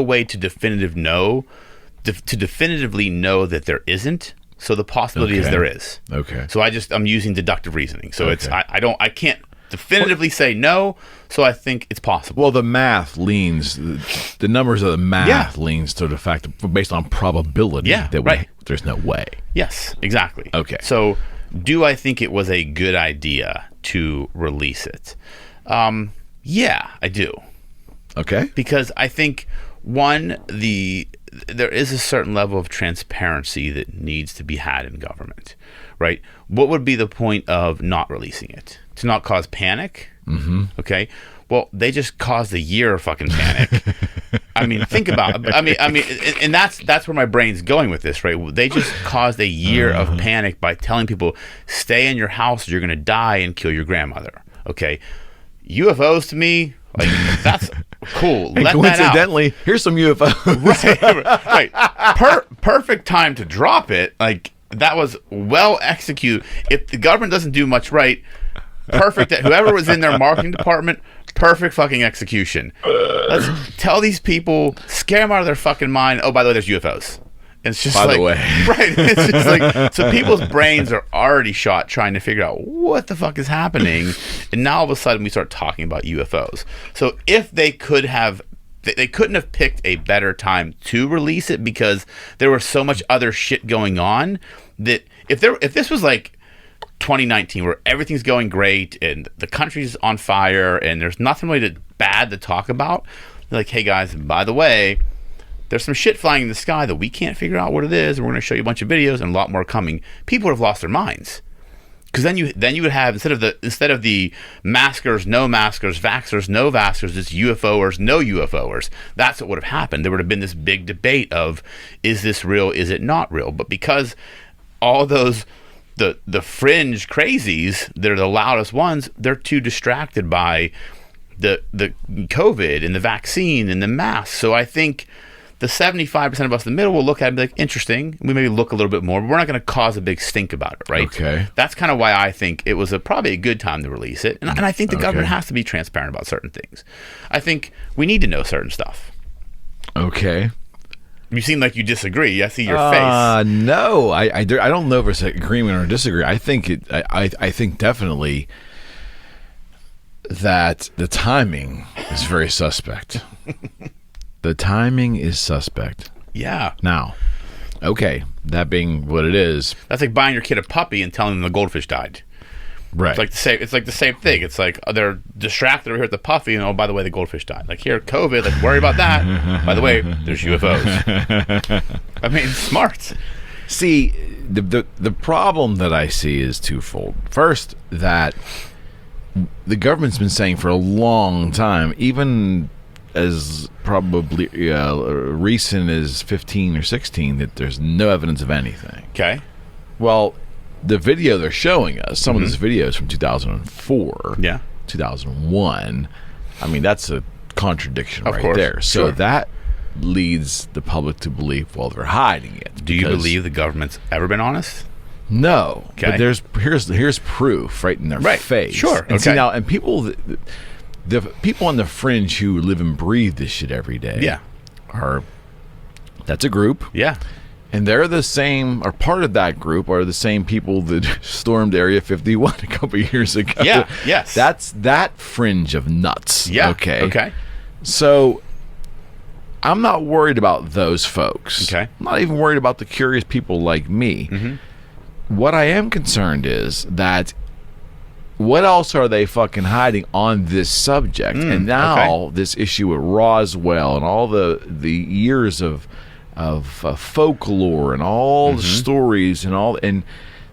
way to definitively know that there isn't. So the possibility is there is. Okay. So I'm using deductive reasoning. So it's I can't definitively say no. So I think it's possible. Well, the math leans, the numbers of the math leans to the fact that based on probability that there's no way. Yes, exactly. Okay. So do I think it was a good idea to release it? Yeah, I do. Okay. Because I think there is a certain level of transparency that needs to be had in government, right? What would be the point of not releasing it? To not cause panic? Mm-hmm. Okay. Well, they just caused a year of fucking panic. I mean, think about it. I mean, and that's where my brain's going with this, right? They just caused a year of panic by telling people, stay in your house or you're going to die and kill your grandmother. Okay. UFOs to me, like, that's cool. And let coincidentally, here's some UFOs. right. Perfect time to drop it. Like, that was well executed. If the government doesn't do much right, perfect. Whoever was in their marketing department, perfect fucking execution. Let's tell these people, scare them out of their fucking mind. Oh, by the way, there's UFOs. It's just by the way. Right. It's just like, so people's brains are already shot trying to figure out what the fuck is happening. And now all of a sudden we start talking about UFOs. So if they couldn't have picked a better time to release it because there was so much other shit going on that if this was like 2019 where everything's going great and the country's on fire and there's nothing really bad to talk about, like, hey guys, by the way, there's some shit flying in the sky that we can't figure out what it is, and we're going to show you a bunch of videos and a lot more coming. People would have lost their minds, because then you would have instead of the maskers, no maskers, vaxxers, no vaxxers, it's UFOers, no UFOers. That's what would have happened. There would have been this big debate of, is this real? Is it not real? But because all those the fringe crazies that are the loudest ones, they're too distracted by the COVID and the vaccine and the mask. So I think the 75% of us in the middle will look at it and be like, interesting. We maybe look a little bit more, but we're not going to cause a big stink about it, right? Okay. That's kind of why I think it was probably a good time to release it. And I think the government has to be transparent about certain things. I think we need to know certain stuff. Okay. You seem like you disagree. I see your face. No, I don't know if it's an agreement or disagree. I think I think definitely that the timing is very suspect. The timing is suspect. Yeah. Now, okay, that being what it is. That's like buying your kid a puppy and telling them the goldfish died. Right. It's like the same thing. It's like they're distracted over here at the puppy, and oh, by the way, the goldfish died. Like, here, COVID, like, worry about that. By the way, there's UFOs. I mean, smart. See, the problem that I see is twofold. First, that the government's been saying for a long time, even as probably recent as 15 or 16, that there's no evidence of anything. Okay. Well, the video they're showing us, some of this video is from 2004, 2001. I mean, that's a contradiction right there. So that leads the public to believe, well, they're hiding it. Do you believe the government's ever been honest? No. Okay. But here's proof right in their face. Sure. And see now, and people, the people on the fringe who live and breathe this shit every day, that's a group. Yeah. And they're the same, or part of that group are the same people that stormed Area 51 a couple of years ago. Yeah, yes. That's that fringe of nuts. Yeah. Okay. So I'm not worried about those folks. Okay. I'm not even worried about the curious people like me. Mm-hmm. What I am concerned is that what else are they fucking hiding on this subject? And now this issue with Roswell and all the years of folklore and all the stories and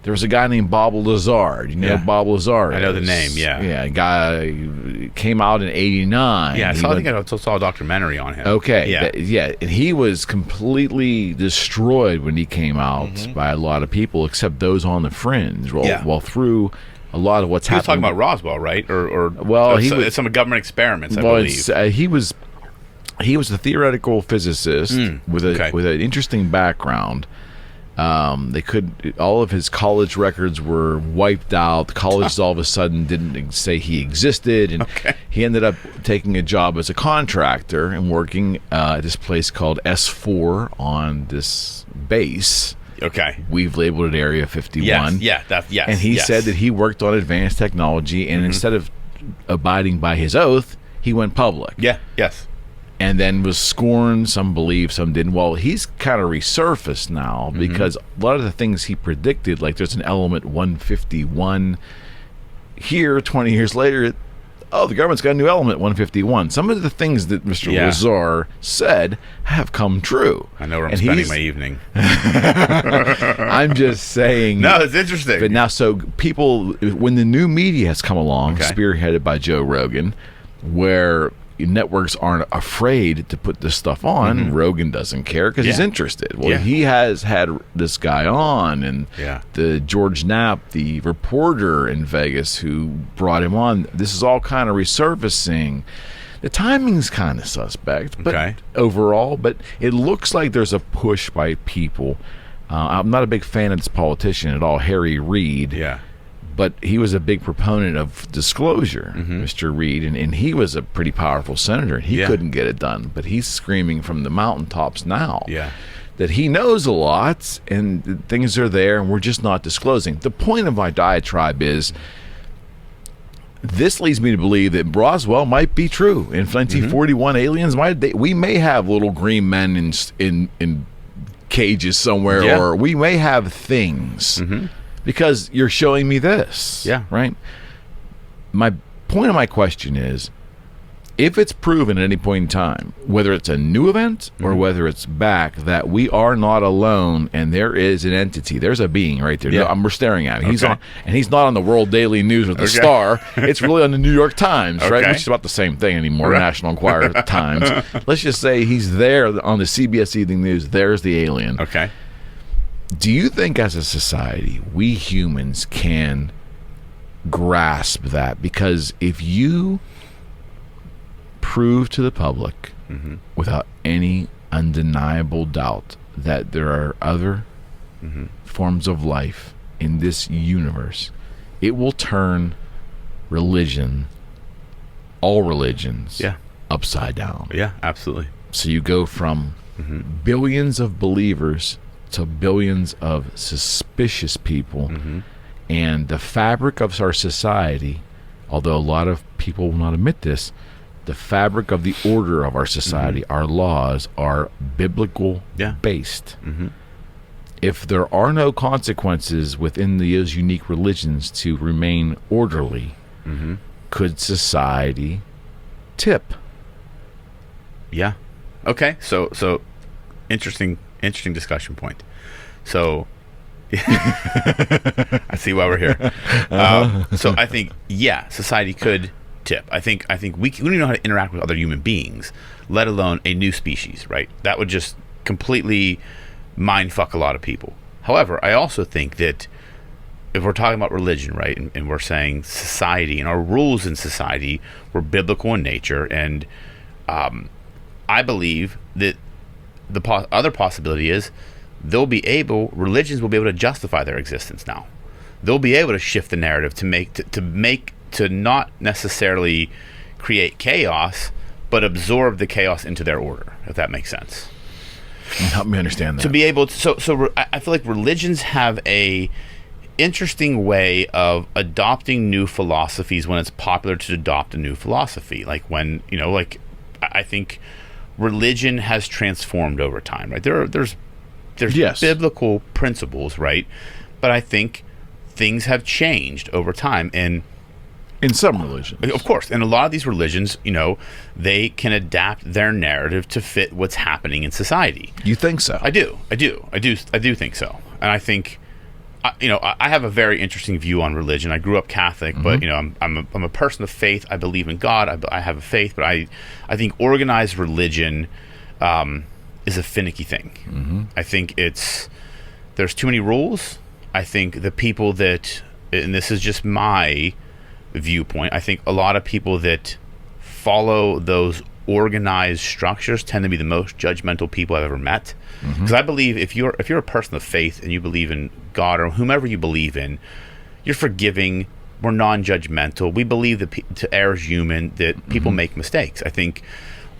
there was a guy named Bob Lazard. You know Bob Lazard? I know the name, yeah. Yeah, a guy came out in 89. Yeah, I think I saw a documentary on him. Okay, and he was completely destroyed when he came out by a lot of people, except those on the fringe. Well, through a lot of what's happening. He was talking about Roswell, right? Or he was some government experiments, I believe. He was a theoretical physicist with an interesting background. All of his college records were wiped out. The colleges all of a sudden didn't say he existed, and he ended up taking a job as a contractor and working at this place called S4 on this base. Okay, we've labeled it Area 51. And he said that he worked on advanced technology, and instead of abiding by his oath, he went public. And then was scorned. Some believe, some didn't. Well, he's kind of resurfaced now because a lot of the things he predicted, like there's an element 151 here 20 years later, the government's got a new element 151. Some of the things that Mr. Lazar said have come true. I know where I'm spending my evening. I'm just saying. No, it's interesting. But now, so people, when the new media has come along, spearheaded by Joe Rogan, where networks aren't afraid to put this stuff on, Rogan doesn't care because he's interested. Well, he has had this guy on, and the George Knapp, the reporter in Vegas who brought him on. This is all kind of resurfacing. The timing's kind of suspect, but overall, but it looks like there's a push by people. I'm not a big fan of this politician at all, Harry Reid. But he was a big proponent of disclosure, Mr. Reid, and he was a pretty powerful senator. He couldn't get it done, but he's screaming from the mountaintops now that he knows a lot and things are there, and we're just not disclosing. The point of my diatribe is this leads me to believe that Roswell might be true. In 1941, aliens we may have little green men in cages somewhere, or we may have things. Because you're showing me this. Right? My point of my question is, if it's proven at any point in time, whether it's a new event or whether it's back, that we are not alone and there is an entity, there's a being right there. We're staring at him. He's on, and he's not on the World Daily News with the Star. It's really on the New York Times, right? Which is about the same thing anymore, National Enquirer Times. Let's just say he's there on the CBS Evening News. There's the alien. Do you think as a society we humans can grasp that? Because if you prove to the public without any undeniable doubt that there are other forms of life in this universe, it will turn religion, all religions, upside down. Absolutely. So you go from billions of believers to billions of suspicious people, and the fabric of our society, although a lot of people will not admit this, the fabric of the order of our society, our laws, are biblical based. If there are no consequences within those unique religions to remain orderly, could society tip? Okay, so interesting discussion point. So I see why we're here. So I think society could tip. I think we don't even know how to interact with other human beings, let alone a new species, right? That would just completely mind fuck a lot of people. However, I also think that if we're talking about religion, right, and we're saying society and our rules in society were biblical in nature, and I believe that the other possibility is religions will be able to justify their existence now. They'll be able to shift the narrative to not necessarily create chaos, but absorb the chaos into their order, if that makes sense. Help me understand that. To be able to, so I feel like religions have a interesting way of adopting new philosophies when it's popular to adopt a new philosophy. Like when, I think religion has transformed over time, right? There's biblical principles, right? But I think things have changed over time, and In some religions. Of course. And a lot of these religions, they can adapt their narrative to fit what's happening in society. You think so? I do think so. And I think, I have a very interesting view on religion. I grew up Catholic, but I'm a person of faith. I believe in God. I have a faith, but I think organized religion is a finicky thing. I think there's too many rules. I think the people that, and this is just my viewpoint, I think a lot of people that follow those organized structures tend to be the most judgmental people I've ever met. Because I believe if you're a person of faith and you believe in God or whomever you believe in, you're forgiving. We're non-judgmental. We believe that to err is human, that people make mistakes. I think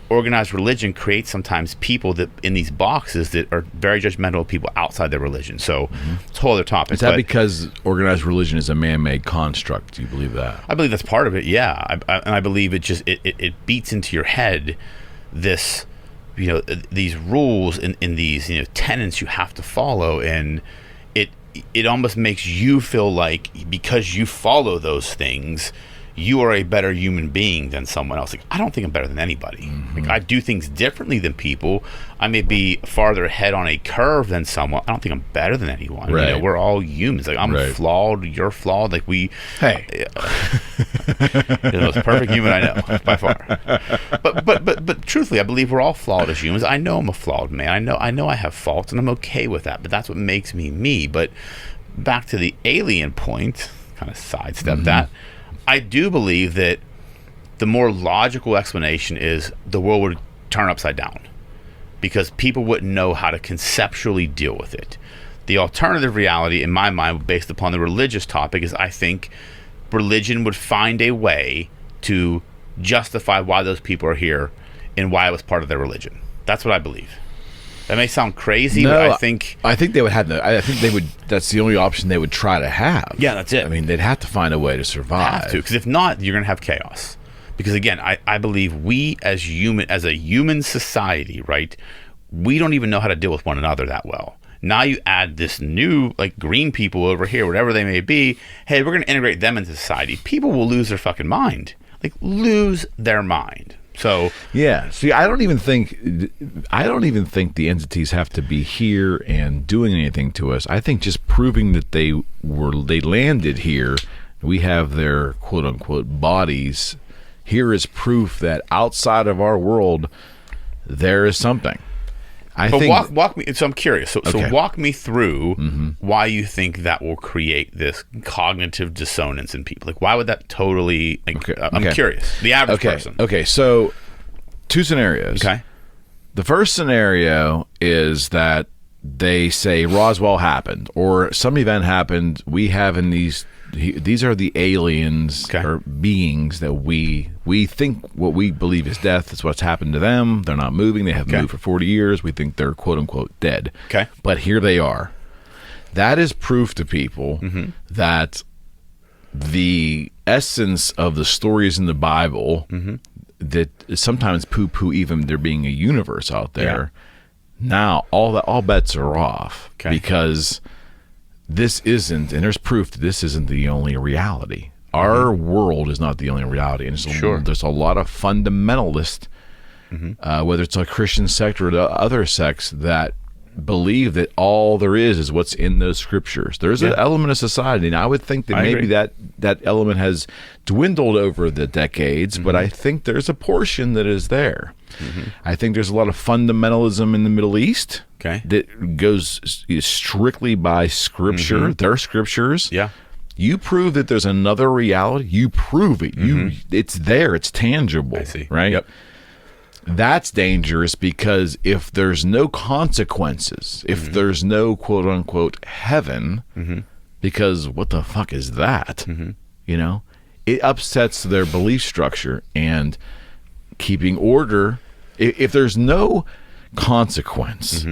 organized religion creates sometimes people that in these boxes that are very judgmental of people outside their religion. So it's a whole other topic. Is that because organized religion is a man-made construct? Do you believe that? I believe that's part of it, yeah. And I believe it beats into your head this, these rules and these tenets you have to follow, and it almost makes you feel like because you follow those things, you are a better human being than someone else. Like, I don't think I'm better than anybody. Like, I do things differently than people. I may be farther ahead on a curve than someone. I don't think I'm better than anyone. Right. We're all humans. Like, I'm flawed. You're flawed. Like, Hey. You're the most perfect human I know, by far. But truthfully, I believe we're all flawed as humans. I know I'm a flawed man. I know I have faults, and I'm okay with that. But that's what makes me me. But back to the alien point, kind of sidestep that. I do believe that the more logical explanation is the world would turn upside down because people wouldn't know how to conceptually deal with it. The alternative reality, in my mind, based upon the religious topic, is I think religion would find a way to justify why those people are here and why it was part of their religion. That's what I believe. That may sound crazy, but I think they would have. I think they would. That's the only option they would try to have. Yeah, that's it. I mean, they'd have to find a way to survive. Have to, because if not, you're going to have chaos. Because again, I believe we as a human society, right? We don't even know how to deal with one another that well. Now you add this new, like, green people over here, whatever they may be. Hey, we're going to integrate them into society. People will lose their fucking mind. Like, lose their mind. So yeah, see, I don't even think the entities have to be here and doing anything to us. I think just proving that they landed here, we have their quote unquote bodies here is proof that outside of our world there is something. Walk me. So I'm curious. So walk me through why you think that will create this cognitive dissonance in people. Like, why would that totally? Like, I'm curious. The average person. Okay. So, two scenarios. Okay. The first scenario is that they say Roswell happened or some event happened. We have in these are the aliens or beings that we think what we believe is death is what's happened to them. They're not moving. They haven't moved for 40 years. We think they're quote unquote dead. Okay. But here they are. That is proof to people that the essence of the stories in the Bible that sometimes poo-poo even there being a universe out there. Now all bets are off because this isn't, and there's proof that this isn't the only reality. Our world is not the only reality, and there's a lot of fundamentalists, whether it's a Christian sect or other sects, that believe that all there is what's in those scriptures. There's an element of society, and I would think that maybe that element has dwindled over the decades, but I think there's a portion that is there. I think there's a lot of fundamentalism in the Middle East that goes strictly by scripture, their scriptures. Yeah. You prove that there's another reality. You prove it. It's there. It's tangible. I see. Right? Yep. That's dangerous because if there's no consequences, if there's no quote unquote heaven, because what the fuck is that? You know, it upsets their belief structure and keeping order. If there's no consequence,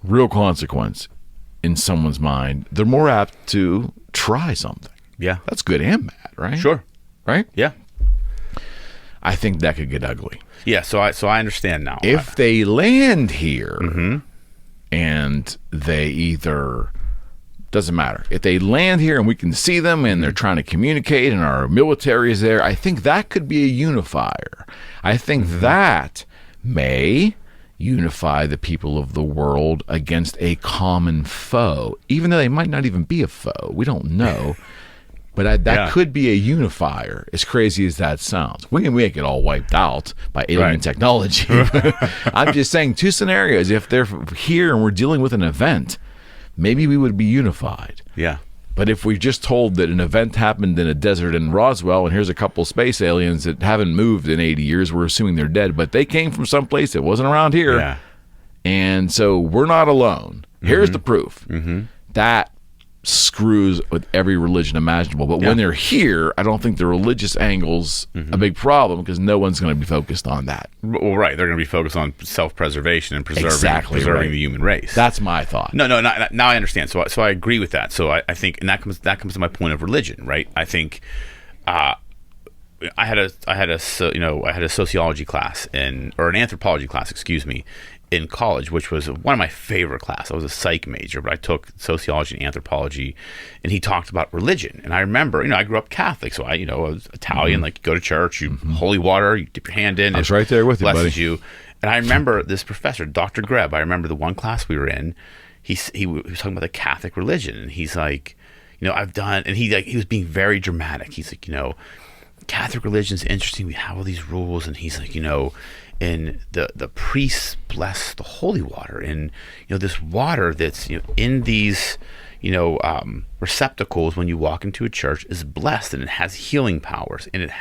real consequence in someone's mind, they're more apt to try something. Yeah. That's good and bad, right? Sure. Right? Yeah. I think that could get ugly. Yeah, so I understand now. If they land here and they either Doesn't matter. If they land here and we can see them and they're trying to communicate and our military is there, I think that could be a unifier. I think that may unify the people of the world against a common foe, even though they might not even be a foe. We don't know. But that could be a unifier, as crazy as that sounds. We can make it all wiped out by alien technology. I'm just saying 2 scenarios. If they're here and we're dealing with an event, maybe we would be unified. Yeah. But if we're just told that an event happened in a desert in Roswell and here's a couple space aliens that haven't moved in 80 years, we're assuming they're dead, but they came from someplace that wasn't around here. Yeah. And so we're not alone. Here's the proof. That screws with every religion imaginable. But when they're here, I don't think the religious angle's a big problem because no one's going to be focused on that. Well, right. They're going to be focused on self-preservation and preserving the human race. That's my thought. No. Now I understand. So I agree with that. So I think, and that comes to my point of religion, right? I think, I had a sociology class or an anthropology class, excuse me, in college, which was one of my favorite classes. I was a psych major, but I took sociology and anthropology, and he talked about religion. And I remember, I grew up Catholic, so I was Italian, like you go to church, you holy water, you dip your hand in. I was right there with you, buddy. Blesses you. And I remember this professor, Dr. Greb, I remember the one class we were in, he was talking about the Catholic religion, and he's like, I've done, and he was being very dramatic. He's like, Catholic religion is interesting. We have all these rules, and he's like, and the priests bless the holy water, and this water that's in these receptacles when you walk into a church is blessed, and it has healing powers, and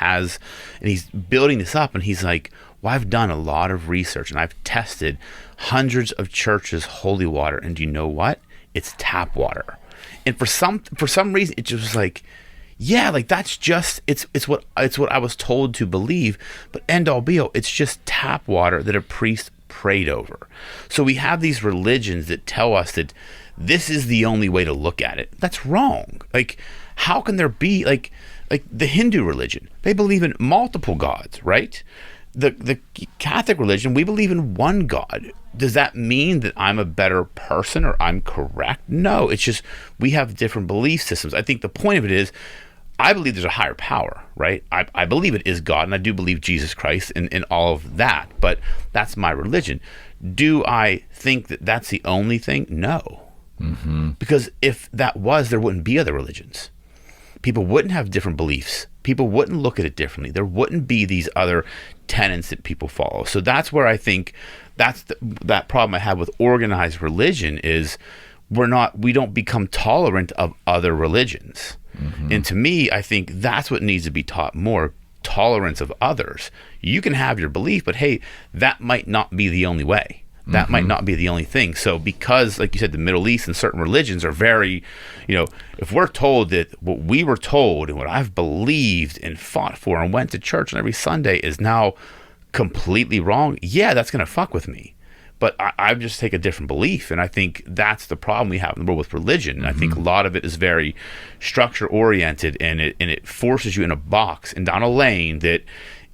he's building this up, and he's like, well, I've done a lot of research and I've tested hundreds of churches' holy water, and do you know what? It's tap water. And for some reason it just was like, yeah, like that's just it's what I was told to believe, but end all be all, it's just tap water that a priest prayed over. So we have these religions that tell us that this is the only way to look at it. That's wrong. Like, how can there be like the Hindu religion? They believe in multiple gods, right? The Catholic religion, we believe in one God. Does that mean that I'm a better person or I'm correct? No, it's just we have different belief systems. I think the point of it is, I believe there's a higher power, right? I believe it is God, and I do believe Jesus Christ in all of that, but that's my religion. Do I think that that's the only thing? No. Because if that was, there wouldn't be other religions. People wouldn't have different beliefs. People wouldn't look at it differently. There wouldn't be these other tenets that people follow. So that's where I think that problem I have with organized religion is we don't become tolerant of other religions. And to me, I think that's what needs to be taught more, tolerance of others. You can have your belief, but hey, that might not be the only way. That might not be the only thing. So because, like you said, the Middle East and certain religions are very, if we're told that what we were told and what I've believed and fought for and went to church on every Sunday is now completely wrong, yeah, that's going to fuck with me. But I just take a different belief, and I think that's the problem we have in the world with religion. And I think a lot of it is very structure-oriented, and it forces you in a box and down a lane that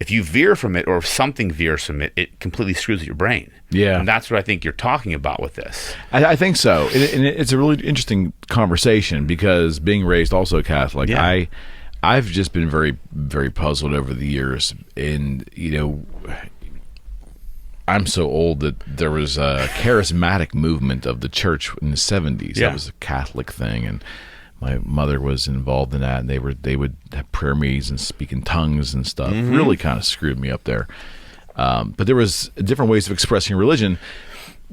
if you veer from it or if something veers from it, it completely screws with your brain. Yeah. And that's what I think you're talking about with this. I think so. And it's a really interesting conversation because being raised also Catholic, I've just been very, very puzzled over the years. And, I'm so old that there was a charismatic movement of the church in the 70s. That was a Catholic thing, and my mother was involved in that, and they would have prayer meetings and speak in tongues and stuff. Really kind of screwed me up there. But there was different ways of expressing religion.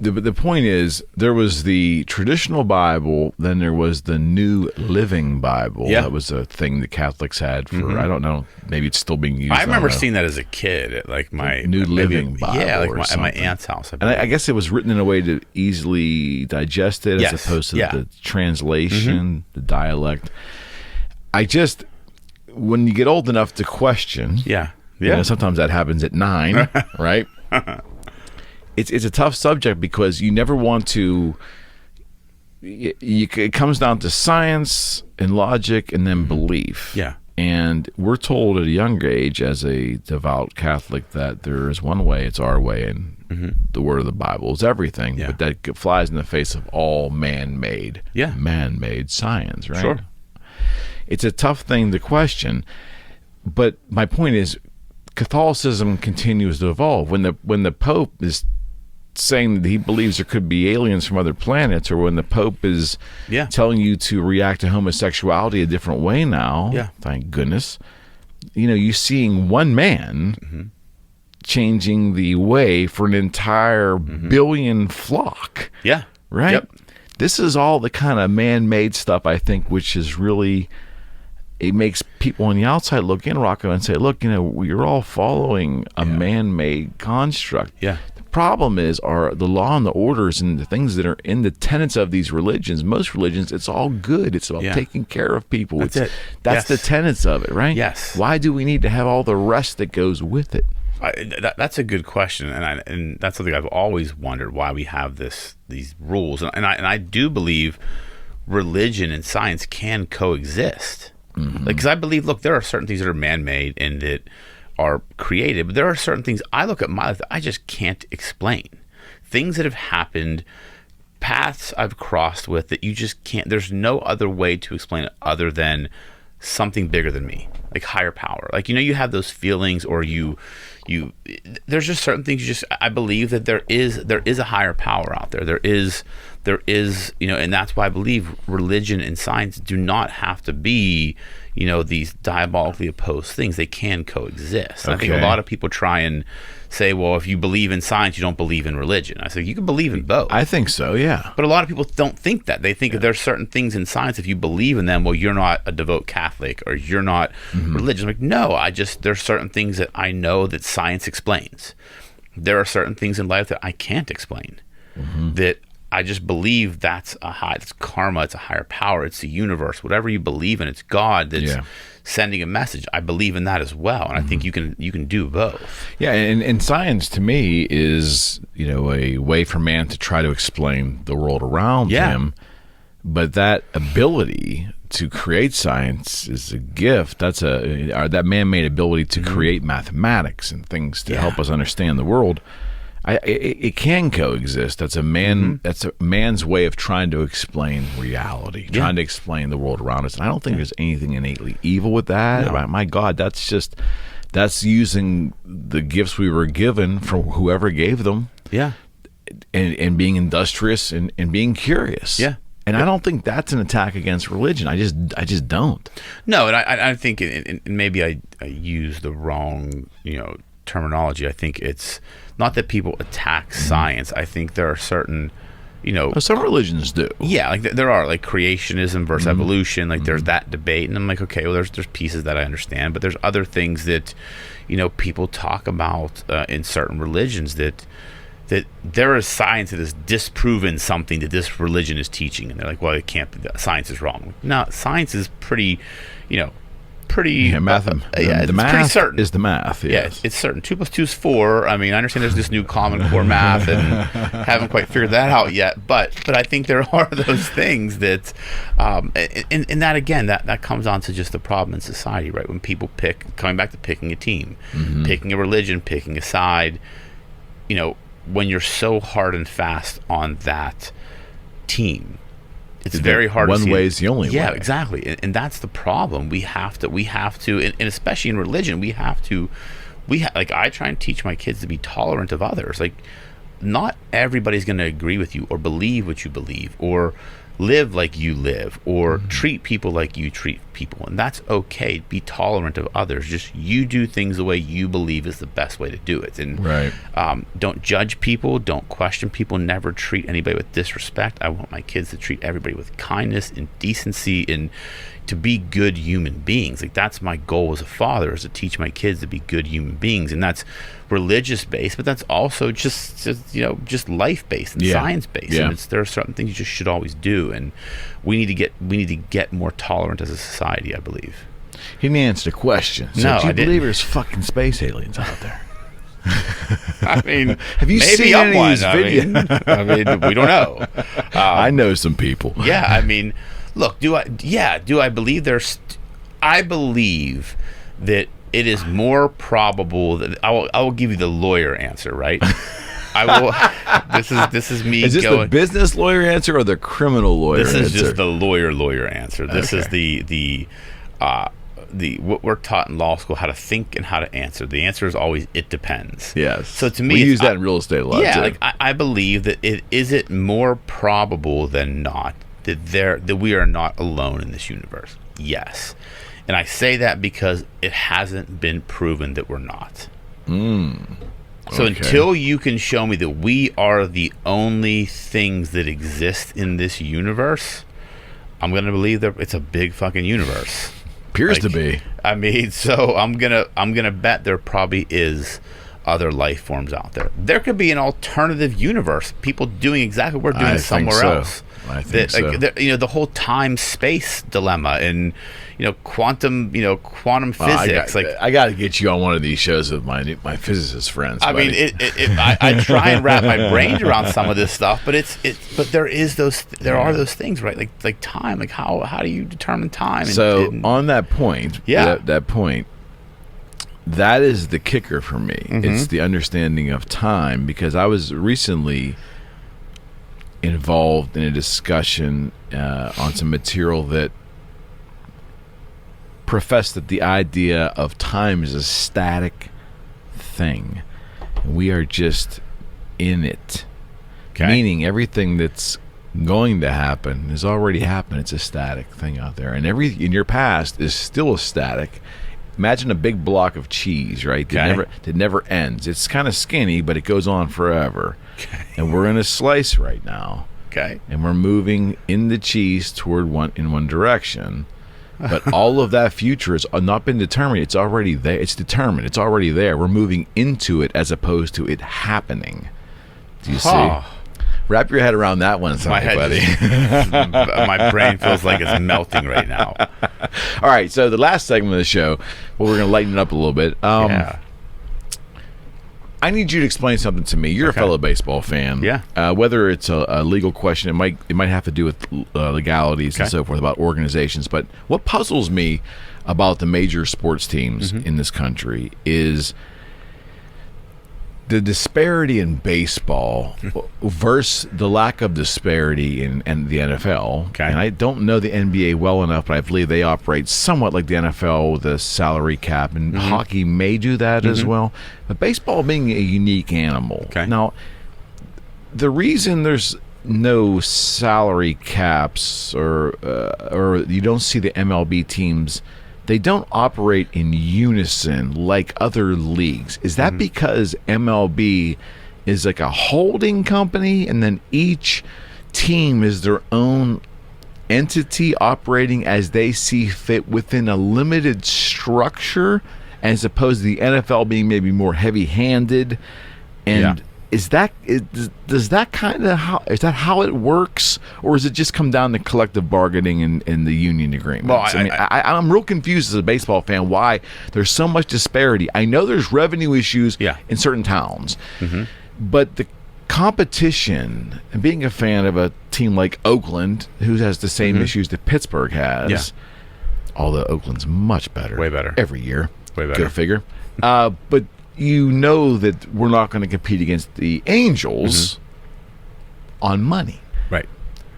The point is, there was the traditional Bible, then there was the New Living Bible. That was a thing that Catholics had for, I don't know, maybe it's still being used. I remember seeing that as a kid at like my New Living Bible. Yeah, like at my aunt's house. And I guess it was written in a way to easily digest it as opposed to the translation, the dialect. When you get old enough to question, sometimes that happens at 9, right? It's a tough subject because you never want to. It comes down to science and logic and then belief. Yeah. And we're told at a younger age as a devout Catholic that there is one way, it's our way, and the word of the Bible is everything. Yeah. But that flies in the face of all man-made science, right? Sure. It's a tough thing to question. But my point is, Catholicism continues to evolve. When the Pope is saying that he believes there could be aliens from other planets, or when the Pope is telling you to react to homosexuality a different way now, thank goodness, you're seeing one man changing the way for an entire billion flock. Yeah. Right? Yep. This is all the kind of man-made stuff, I think, which is really... It makes people on the outside look in, Rocco, and say, look, you're all following a man-made construct. Yeah. The problem is the law and the orders and the things that are in the tenets of these religions. Most religions, it's all good. It's about taking care of people. That's it. That's the tenets of it, right? Yes. Why do we need to have all the rest that goes with it? That's a good question, and that's something I've always wondered, why we have these rules. And I do believe religion and science can coexist. Because I believe, look, there are certain things that are man-made and that are created, but there are certain things I look at my life that I just can't explain. Things that have happened, paths I've crossed with that you just can't. There's no other way to explain it other than something bigger than me, like higher power. Like, you have those feelings, or you there's just certain things I believe that there is a higher power out there. There is, and that's why I believe religion and science do not have to be, these diabolically opposed things. They can coexist. Okay. I think a lot of people try and say, well, if you believe in science, you don't believe in religion. I say, you can believe in both. I think so, yeah. But a lot of people don't think that. They think that there's certain things in science, if you believe in them, well, you're not a devout Catholic, or you're not religious. I'm like, no, there's certain things that I know that science explains. There are certain things in life that I can't explain, that I just believe it's karma, it's a higher power, it's the universe, whatever you believe in, it's God that's sending a message. I believe in that as well, and I think you can do both. Yeah, and science to me is a way for man to try to explain the world around him, but that ability to create science is a gift. That's that man-made ability to create mathematics and things to help us understand the world. It can coexist. That's a man's way of trying to explain reality, trying to explain the world around us. And I don't think there's anything innately evil with that. No. My God, that's using the gifts we were given from whoever gave them. Yeah. And being industrious and being curious. Yeah. And I don't think that's an attack against religion. I just don't. No, and I think, and maybe I use the wrong terminology. I think it's not that people attack science. I think there are certain, some religions do. Yeah, like there are, like creationism versus evolution. Like there's that debate, and I'm like, okay, well, there's pieces that I understand, but there's other things that, people talk about in certain religions that there is science that has disproven something that this religion is teaching, and they're like, well, it can't be. Science is wrong. No, science is pretty. The math pretty certain. Is the math. Yes. Yeah, it's certain. 2 + 2 is 4. I mean, I understand there's this new Common Core math, and haven't quite figured that out yet. But I think there are those things that, and that again, that comes on to just the problem in society, right? When people coming back to picking a team, picking a religion, picking a side, when you're so hard and fast on that team. It's very hard to see. One way is the only way. Yeah, exactly. And that's the problem. We have to, and especially in religion, like I try and teach my kids to be tolerant of others. Like, not everybody's going to agree with you or believe what you believe or live like you live or treat people like you treat people. And that's okay. Be tolerant of others. Just you do things the way you believe is the best way to do it. And don't judge people. Don't question people. Never treat anybody with disrespect. I want my kids to treat everybody with kindness and decency and to be good human beings. Like, that's my goal as a father, is to teach my kids to be good human beings. And that's religious based, but that's also just life based and science based. And there are certain things you just should always do, and we need to get more tolerant as a society, I believe. He didn't answer the question. So no, do you believe there's fucking space aliens out there? I mean, have you seen any of these videos? I mean, we don't know. I know some people. Yeah, I mean, look, do I believe there's I believe that it is more probable that I will give you the lawyer answer, right? I will. This is me. Is this the business lawyer answer or the criminal lawyer answer? This is just the lawyer answer. This is the what we're taught in law school, how to think and how to answer. The answer is always it depends. Yes. So to me, we use that in real estate a lot. Yeah, too. like I believe that it more probable than not that we are not alone in this universe. Yes. And I say that because it hasn't been proven that we're not. So until you can show me that we are the only things that exist in this universe, I'm going to believe that it's a big fucking universe. Appears to be. I mean, so I'm gonna bet there probably is other life forms out there. There could be an alternative universe, people doing exactly what we're doing somewhere else. I think so. The whole time-space dilemma and quantum physics. I got to get you on one of these shows with my physicist friends. I mean, I try and wrap my brain around some of this stuff, but there are those things, right? Like time. Like how do you determine time? On that point, that is the kicker for me. It's the understanding of time, because I was recently involved in a discussion on some material that professed that the idea of time is a static thing. We are just in it. Okay. Meaning everything that's going to happen has already happened. It's a static thing out there. And in your past is still a static. Imagine a big block of cheese, right? That never ends. It's kind of skinny, but it goes on forever. Okay. And we're in a slice right now. Okay. And we're moving in the cheese toward one direction. But all of that future has not been determined. It's already there. It's determined. It's already there. We're moving into it as opposed to it happening. Do you see? Wrap your head around that one, buddy. My brain feels like it's melting right now. All right, so the last segment of the show, we're going to lighten it up a little bit. I need you to explain something to me. You're a fellow baseball fan. Yeah. Whether it's a legal question, it might have to do with legalities and so forth, about organizations. But what puzzles me about the major sports teams in this country is the disparity in baseball versus the lack of disparity in the NFL. Okay. And I don't know the NBA well enough, but I believe they operate somewhat like the NFL with a salary cap, and hockey may do that as well. But baseball being a unique animal. Okay. Now, the reason there's no salary caps or you don't see the MLB teams, they don't operate in unison like other leagues. Is that because MLB is like a holding company and then each team is their own entity operating as they see fit within a limited structure, as opposed to the NFL being maybe more heavy-handed? And is that how it works, or is it just come down to collective bargaining and the union agreements? Well, I'm real confused as a baseball fan why there's so much disparity. I know there's revenue issues in certain towns, but the competition, and being a fan of a team like Oakland, who has the same issues that Pittsburgh has, although Oakland's much better, way better every year, way better. Go figure. But you know that we're not going to compete against the Angels on money. Right.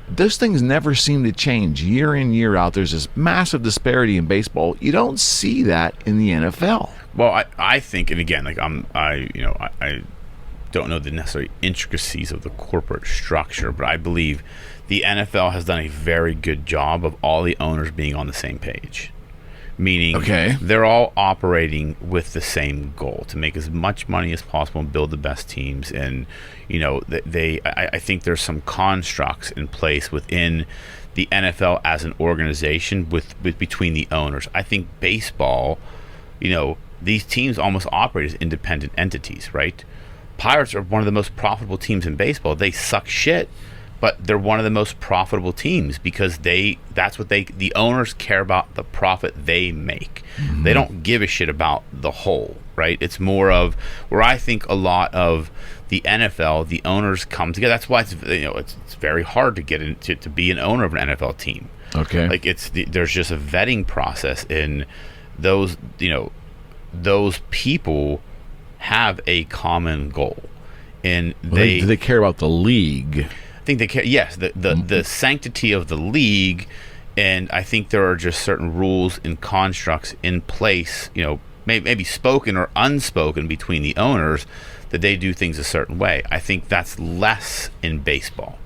Those things never seem to change year in, year out. There's this massive disparity in baseball. You don't see that in the NFL. Well, I think, and again, like I don't know the necessary intricacies of the corporate structure, but I believe the NFL has done a very good job of all the owners being on the same page. Meaning they're all operating with the same goal, to make as much money as possible and build the best teams. And I think there's some constructs in place within the NFL as an organization with between the owners. I think baseball, these teams almost operate as independent entities, right? Pirates are one of the most profitable teams in baseball. They suck shit, but they're one of the most profitable teams because the owners care about the profit they make. They don't give a shit about the whole, right? It's more of where I think a lot of the NFL, the owners come together. That's why it's very hard to get into to be an owner of an NFL team. Okay. Like there's just a vetting process in those. Those people have a common goal, and do they care about the league? I think they care. Yes, the sanctity of the league, and I think there are just certain rules and constructs in place. Maybe spoken or unspoken between the owners that they do things a certain way. I think that's less in baseball.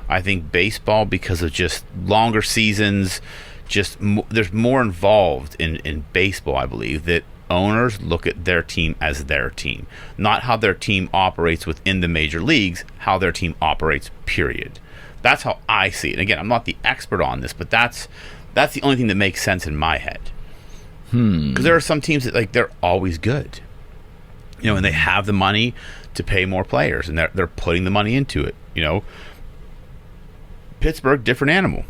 I think baseball, because of just longer seasons, there's more involved in baseball. I believe that owners look at their team as their team, not how their team operates within the major leagues, how their team operates, period. That's how I see it. And again, I'm not the expert on this, but that's the only thing that makes sense in my head. Because there are some teams that they're always good, and they have the money to pay more players, and they're putting the money into it. Pittsburgh, different animal.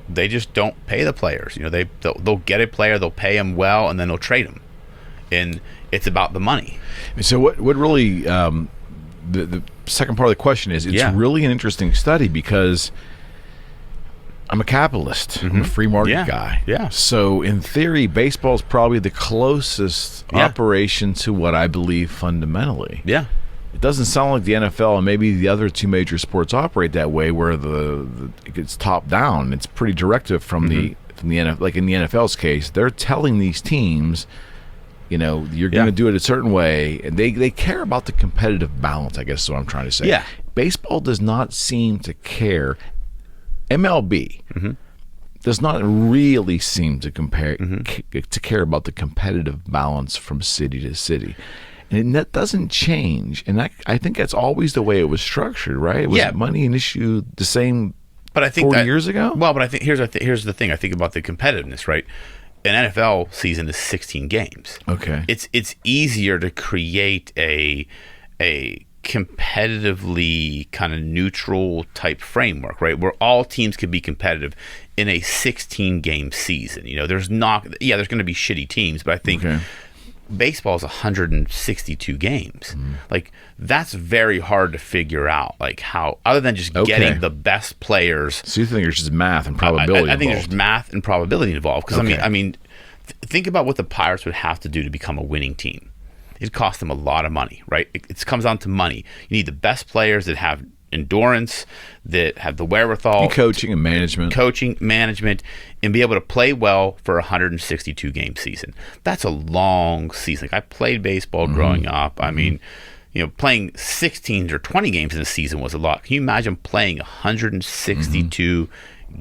They just don't pay the players. They'll get a player, they'll pay him well, and then they'll trade him. And it's about the money. So what really the second part of the question is, it's really an interesting study because I'm a capitalist. I'm a free market guy. Yeah. So in theory, baseball is probably the closest operation to what I believe fundamentally. Yeah. It doesn't sound like the NFL and maybe the other two major sports operate that way, where it gets top down. It's pretty directive from the NFL. Like in the NFL's case, they're telling these teams, you're going to do it a certain way, and they care about the competitive balance, I guess is what I'm trying to say. Yeah. Baseball does not seem to care. MLB does not really seem to to care about the competitive balance from city to city. And that doesn't change. And I think that's always the way it was structured, right? Was money an issue the same but I think 40 years ago? Well, but I think here's the thing. I think about the competitiveness, right? An NFL season is 16 games. Okay. It's easier to create a competitively kind of neutral type framework, right? Where all teams could be competitive in a 16 game season. There's going to be shitty teams, but I think baseball is 162 games. That's very hard to figure out, how, other than just getting the best players. So you think there's just math and probability I think involved? there's math and probability involved. Because think about what the Pirates would have to do to become a winning team. It costs them a lot of money, right? It comes down to money. You need the best players that have endurance, that have the wherewithal, and coaching and management, and be able to play well for a 162 game season. That's a long season. I played baseball growing up. Playing 16 or 20 games in a season was a lot. Can you imagine playing 162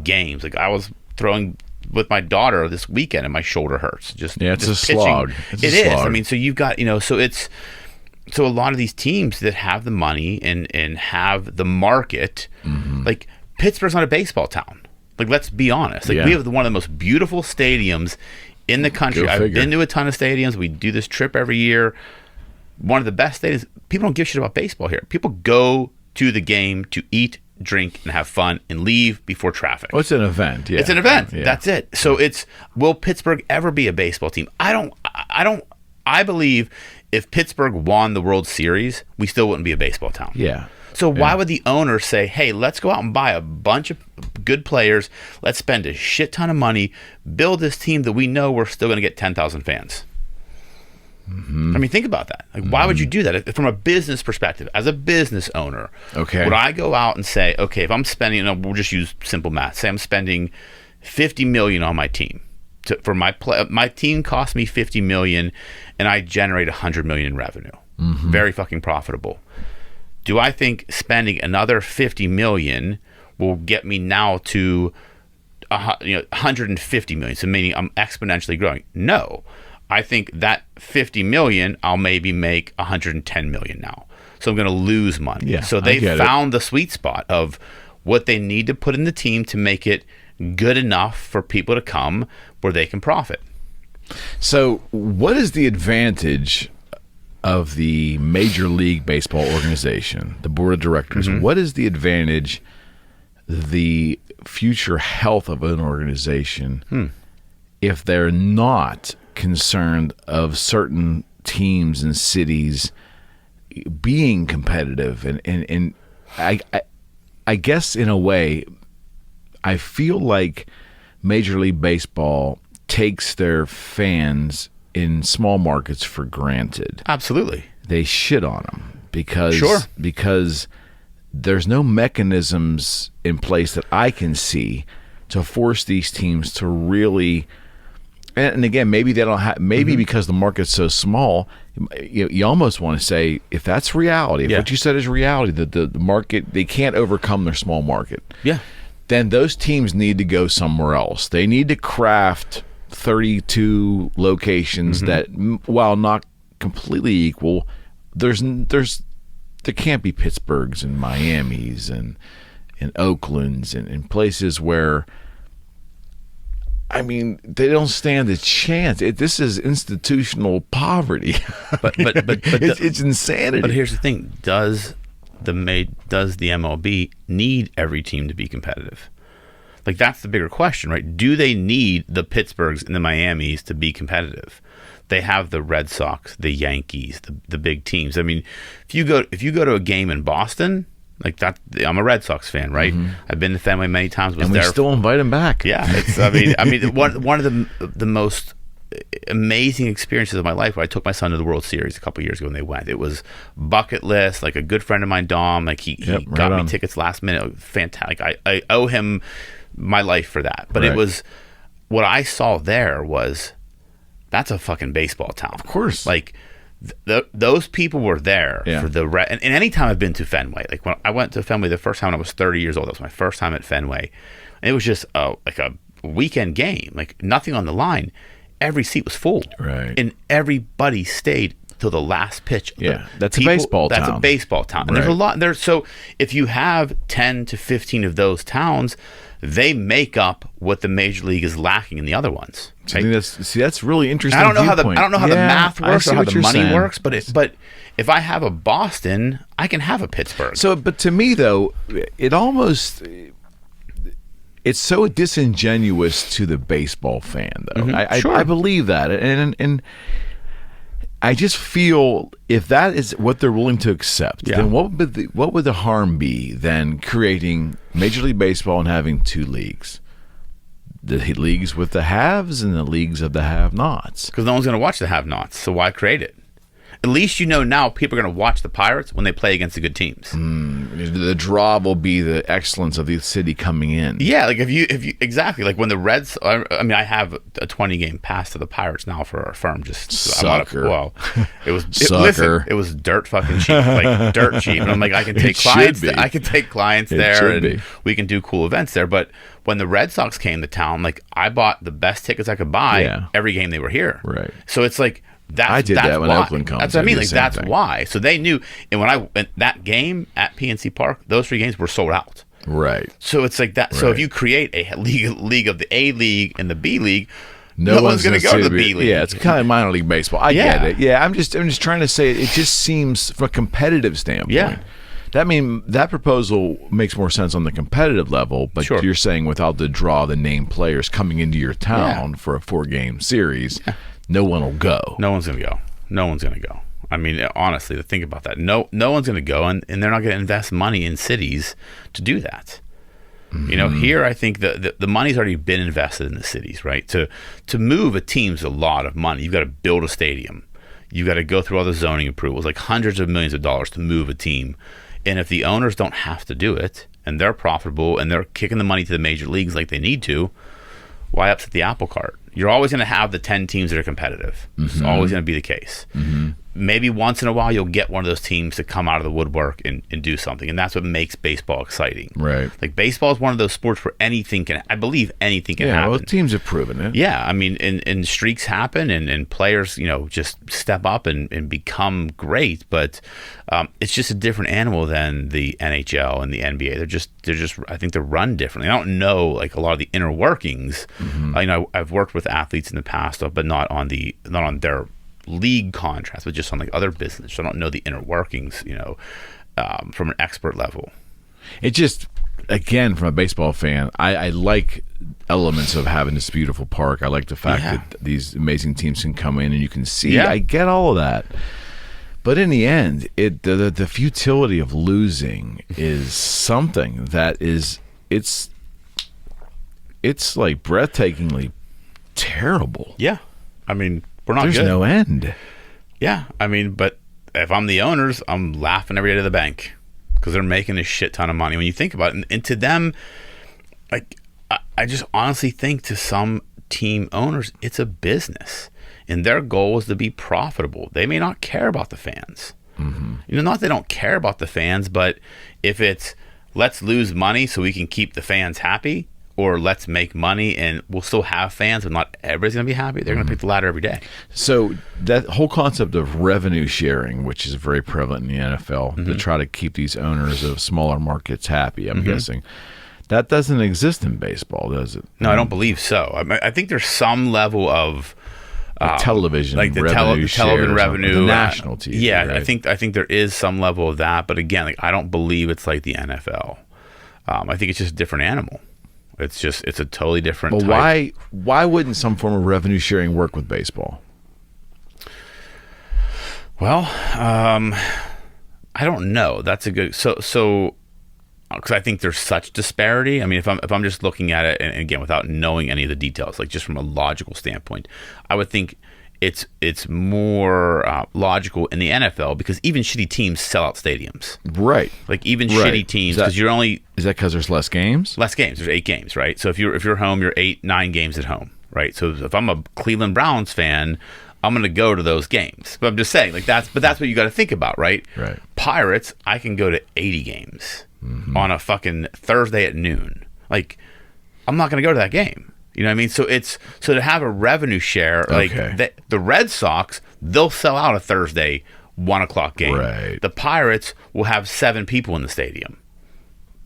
games? I was throwing with my daughter this weekend and my shoulder hurts. It's a pitching. slog. It is. So you've got, so a lot of these teams that have the money and have the market, Pittsburgh's not a baseball town. Let's be honest. We have one of the most beautiful stadiums in the country. I've been to a ton of stadiums. We do this trip every year. One of the best stadiums. People don't give a shit about baseball here. People go to the game to eat, drink, and have fun and leave before traffic. Well, it's an event. Yeah. It's an event. Yeah. That's it. So will Pittsburgh ever be a baseball team? I believe if Pittsburgh won the World Series, we still wouldn't be a baseball town. Yeah. So why would the owner say, hey, let's go out and buy a bunch of good players, let's spend a shit ton of money, build this team that we know we're still going to get 10,000 fans? Think about that. Why would you do that? From a business perspective, as a business owner, would I go out and say, okay, if I'm spending, we'll just use simple math, say I'm spending $50 million on my team. For my team cost me $50 million, and I generate $100 million in revenue. Very fucking profitable. Do I think spending another $50 million will get me now to $150 million? So meaning I'm exponentially growing. No, I think that $50 million I'll maybe make $110 million now. So I'm going to lose money. Yeah, so they found the sweet spot of what they need to put in the team to make it good enough for people to come where they can profit. So what is the advantage of the Major League Baseball organization, the board of directors? What is the advantage, the future health of an organization if they're not concerned of certain teams and cities being competitive, and I guess in a way, I feel like Major League Baseball takes their fans in small markets for granted. Absolutely. They shit on them because there's no mechanisms in place that I can see to force these teams to really. And again, maybe they don't have. Maybe because the market's so small, you almost want to say, if that's reality, if what you said is reality, that the market, they can't overcome their small market. Yeah. Then those teams need to go somewhere else. They need to craft 32 locations that, while not completely equal, there can't be Pittsburghs and Miamis and Oaklands and places where, I mean, they don't stand a chance. This is institutional poverty. But it's insanity. But here's the thing: does the MLB need every team to be competitive? Like, that's the bigger question, right? Do they need the Pittsburghs and the Miamis to be competitive? They have the Red Sox, the Yankees, the big teams. I mean, if you go to a game in Boston. Like that, I'm a Red Sox fan, right? I've been to Fenway many times. And we still invite them back. Yeah, it's. I mean, one of the most amazing experiences of my life. Where I took my son to the World Series a couple of years ago, and they went. It was bucket list. Like, a good friend of mine, Dom. Like, he got me tickets last minute. Fantastic. I owe him my life for that. But it was, what I saw there was, that's a fucking baseball town. Of course. Like. Those people were there for the and any time I've been to Fenway, like when I went to Fenway the first time when I was 30 years old, that was my first time at Fenway, and it was just like a weekend game, like nothing on the line. Every seat was full, right, and everybody stayed till the last pitch. That's a baseball town. That's a baseball town, and there's a lot there. So if you have 10 to 15 of those towns, they make up what the major league is lacking in the other ones. Right? I think that's really interesting. I don't know how the math works or how the money works, but if I have a Boston, I can have a Pittsburgh. So, but to me though, it's so disingenuous to the baseball fan though. I believe that, and I just feel if that is what they're willing to accept, then what would the harm be then creating Major League Baseball and having two leagues? The leagues with the haves and the leagues of the have-nots. Because no one's going to watch the have-nots, so why create it? At least you know now people are going to watch the Pirates when they play against the good teams. The draw will be the excellence of the city coming in. Yeah, like if you exactly, like when the Reds. I mean, I have a 20-game pass to the Pirates now for our firm. Just sucker. It was sucker. It was dirt fucking cheap, like dirt cheap. And I'm like, I can take clients. I can take clients there, and we can do cool events there. But when the Red Sox came to town, like I bought the best tickets I could buy every game they were here. Right. So it's like. I did that when Oakland comes. That's what I mean. Like that's why. So they knew. And when I went that game at PNC Park, those 3 games were sold out. Right. So it's like that. Right. So if you create a league of the A League and the B League, no one's going to go to the B League. Yeah, it's kind of minor league baseball. I get it. Yeah, I'm just trying to say it just seems from a competitive standpoint. Yeah. That proposal makes more sense on the competitive level, but you're saying without the draw, the named players coming into your town for a 4-game series, no one will go. No one's going to go. No one's going to go. I mean, honestly, to think about that, no one's going to go, and they're not going to invest money in cities to do that. You know, here I think the money's already been invested in the cities, right? To move a team's a lot of money. You've got to build a stadium. You've got to go through all the zoning approvals, like hundreds of millions of dollars to move a team. And if the owners don't have to do it, and they're profitable, and they're kicking the money to the major leagues like they need to, why upset the apple cart? You're always going to have the 10 teams that are competitive. It's always going to be the case. Maybe once in a while you'll get one of those teams to come out of the woodwork and do something, and that's what makes baseball exciting. Right. Like baseball is one of those sports where anything can happen. Yeah, well, teams have proven it. Yeah, I mean, and streaks happen, and players, just step up and become great, but it's just a different animal than the NHL and the NBA. They're just I think they're run differently. I don't know like a lot of the inner workings. I've worked with athletes in the past, but not on their league contracts, but just on like other business. So I don't know the inner workings, from an expert level. It just, again, from a baseball fan, I like elements of having this beautiful park. I like the fact that these amazing teams can come in and you can see. I get all of that. But in the end, the futility of losing is something that is it's like breathtakingly terrible. Yeah. I mean, we're not There's good. no end. Yeah. I mean, but if I'm the owners, I'm laughing every day to the bank because they're making a shit ton of money when you think about it. And to them, like, I just honestly think to some team owners, it's a business. And their goal is to be profitable. They may not care about the fans. Not they don't care about the fans, but if it's let's lose money so we can keep the fans happy, or let's make money and we'll still have fans, but not everybody's going to be happy, they're going to pick the latter every day. So that whole concept of revenue sharing, which is very prevalent in the NFL, to try to keep these owners of smaller markets happy, I'm guessing, that doesn't exist in baseball, does it? No, I don't believe so. I think there's some level of television, like the revenue television revenue, the national TV. Yeah, right? I think there is some level of that, but again, like I don't believe it's like the NFL. I think it's just a different animal. It's a totally different. But type. why wouldn't some form of revenue sharing work with baseball? Well, I don't know. That's a good so because I think there's such disparity. I mean, if I'm just looking at it, and again without knowing any of the details, like just from a logical standpoint, I would think it's more logical in the NFL because even shitty teams sell out stadiums. Right. Like even shitty teams, because you're only is that because there's less games? Less games. There's 8 games, right? So if you're home, you're 8-9 games at home, right? So if I'm a Cleveland Browns fan, I'm going to go to those games. But I'm just saying, like that's what you got to think about, right? Right. Pirates, I can go to 80 games on a fucking Thursday at noon. Like I'm not going to go to that game. You know what I mean? So to have a revenue share, like the Red Sox, they'll sell out a Thursday 1:00 game. Right. The Pirates will have 7 people in the stadium.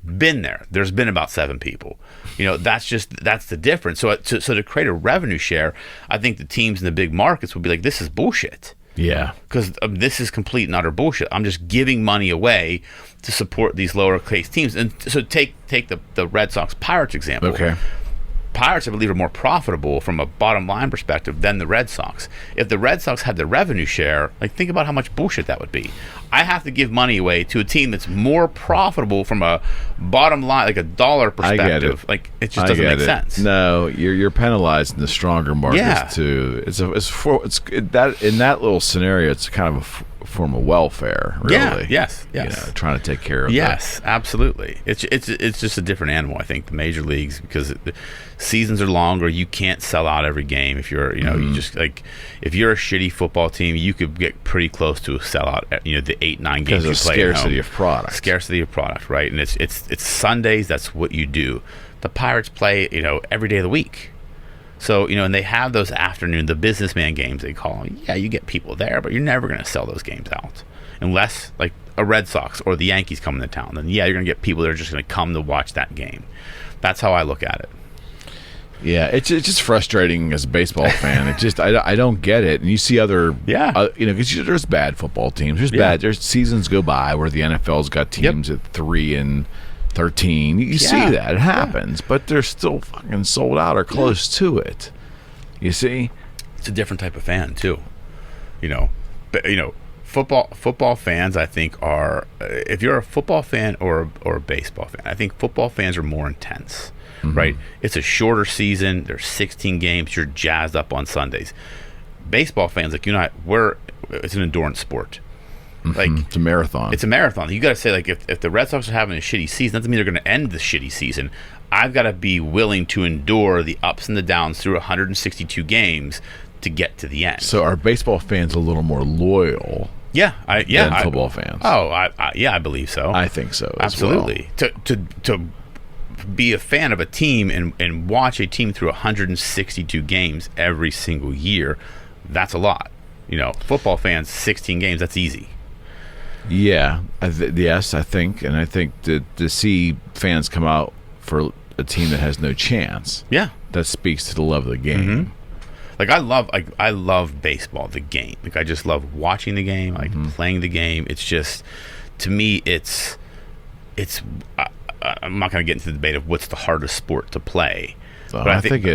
Been there. There's been about 7 people. That's the difference. So to create a revenue share, I think the teams in the big markets would be like, this is bullshit. Yeah. Because this is complete and utter bullshit. I'm just giving money away to support these lower case teams. And so take the Red Sox Pirates example. Okay. Pirates, I believe, are more profitable from a bottom line perspective than the Red Sox. If the Red Sox had the revenue share, like think about how much bullshit that would be. I have to give money away to a team that's more profitable from a bottom line, like a dollar perspective. I get it. Like it just doesn't make sense. No, you're penalizing the stronger markets too. It's that in that little scenario, it's kind of a form of welfare, really. Yeah. Yes. Trying to take care of. Yes, absolutely. It's just a different animal. I think the major leagues, because the seasons are longer, you can't sell out every game. If you're, you just like if you're a shitty football team, you could get pretty close to a sellout. The 8-9 games you play at home. Scarcity of product, right? And it's Sundays. That's what you do. The Pirates play, every day of the week. So, and they have those afternoon, the businessman games, they call them. Yeah, you get people there, but you're never going to sell those games out. Unless, like, a Red Sox or the Yankees come into town. Then, yeah, you're going to get people that are just going to come to watch that game. That's how I look at it. Yeah, it's just frustrating as a baseball fan. It just I don't get it. And you see other because there's bad football teams. There's seasons go by where the NFL's got teams at 3-13. You see that it happens, but they're still fucking sold out or close to it. You see, it's a different type of fan too. Football fans, I think, are if you're a football fan or a baseball fan, I think football fans are more intense. Right? It's a shorter season. There's 16 games. You're jazzed up on Sundays. Baseball fans, like it's an endurance sport. Like it's a marathon. It's a marathon. You got to say, like, if the Red Sox are having a shitty season, that doesn't mean they're going to end the shitty season. I've got to be willing to endure the ups and the downs through 162 games to get to the end. So are baseball fans a little more loyal? Than football fans. Oh, I believe so. I think so. Absolutely. To be a fan of a team and watch a team through 162 games every single year, that's a lot. Football fans, 16 games, that's easy. Yeah, yes, I think, and I think to see fans come out for a team that has no chance, that speaks to the love of the game. Like I love baseball, the game. Like I just love watching the game, like playing the game. It's just, to me, it's I'm not going to get into the debate of what's the hardest sport to play. But I think it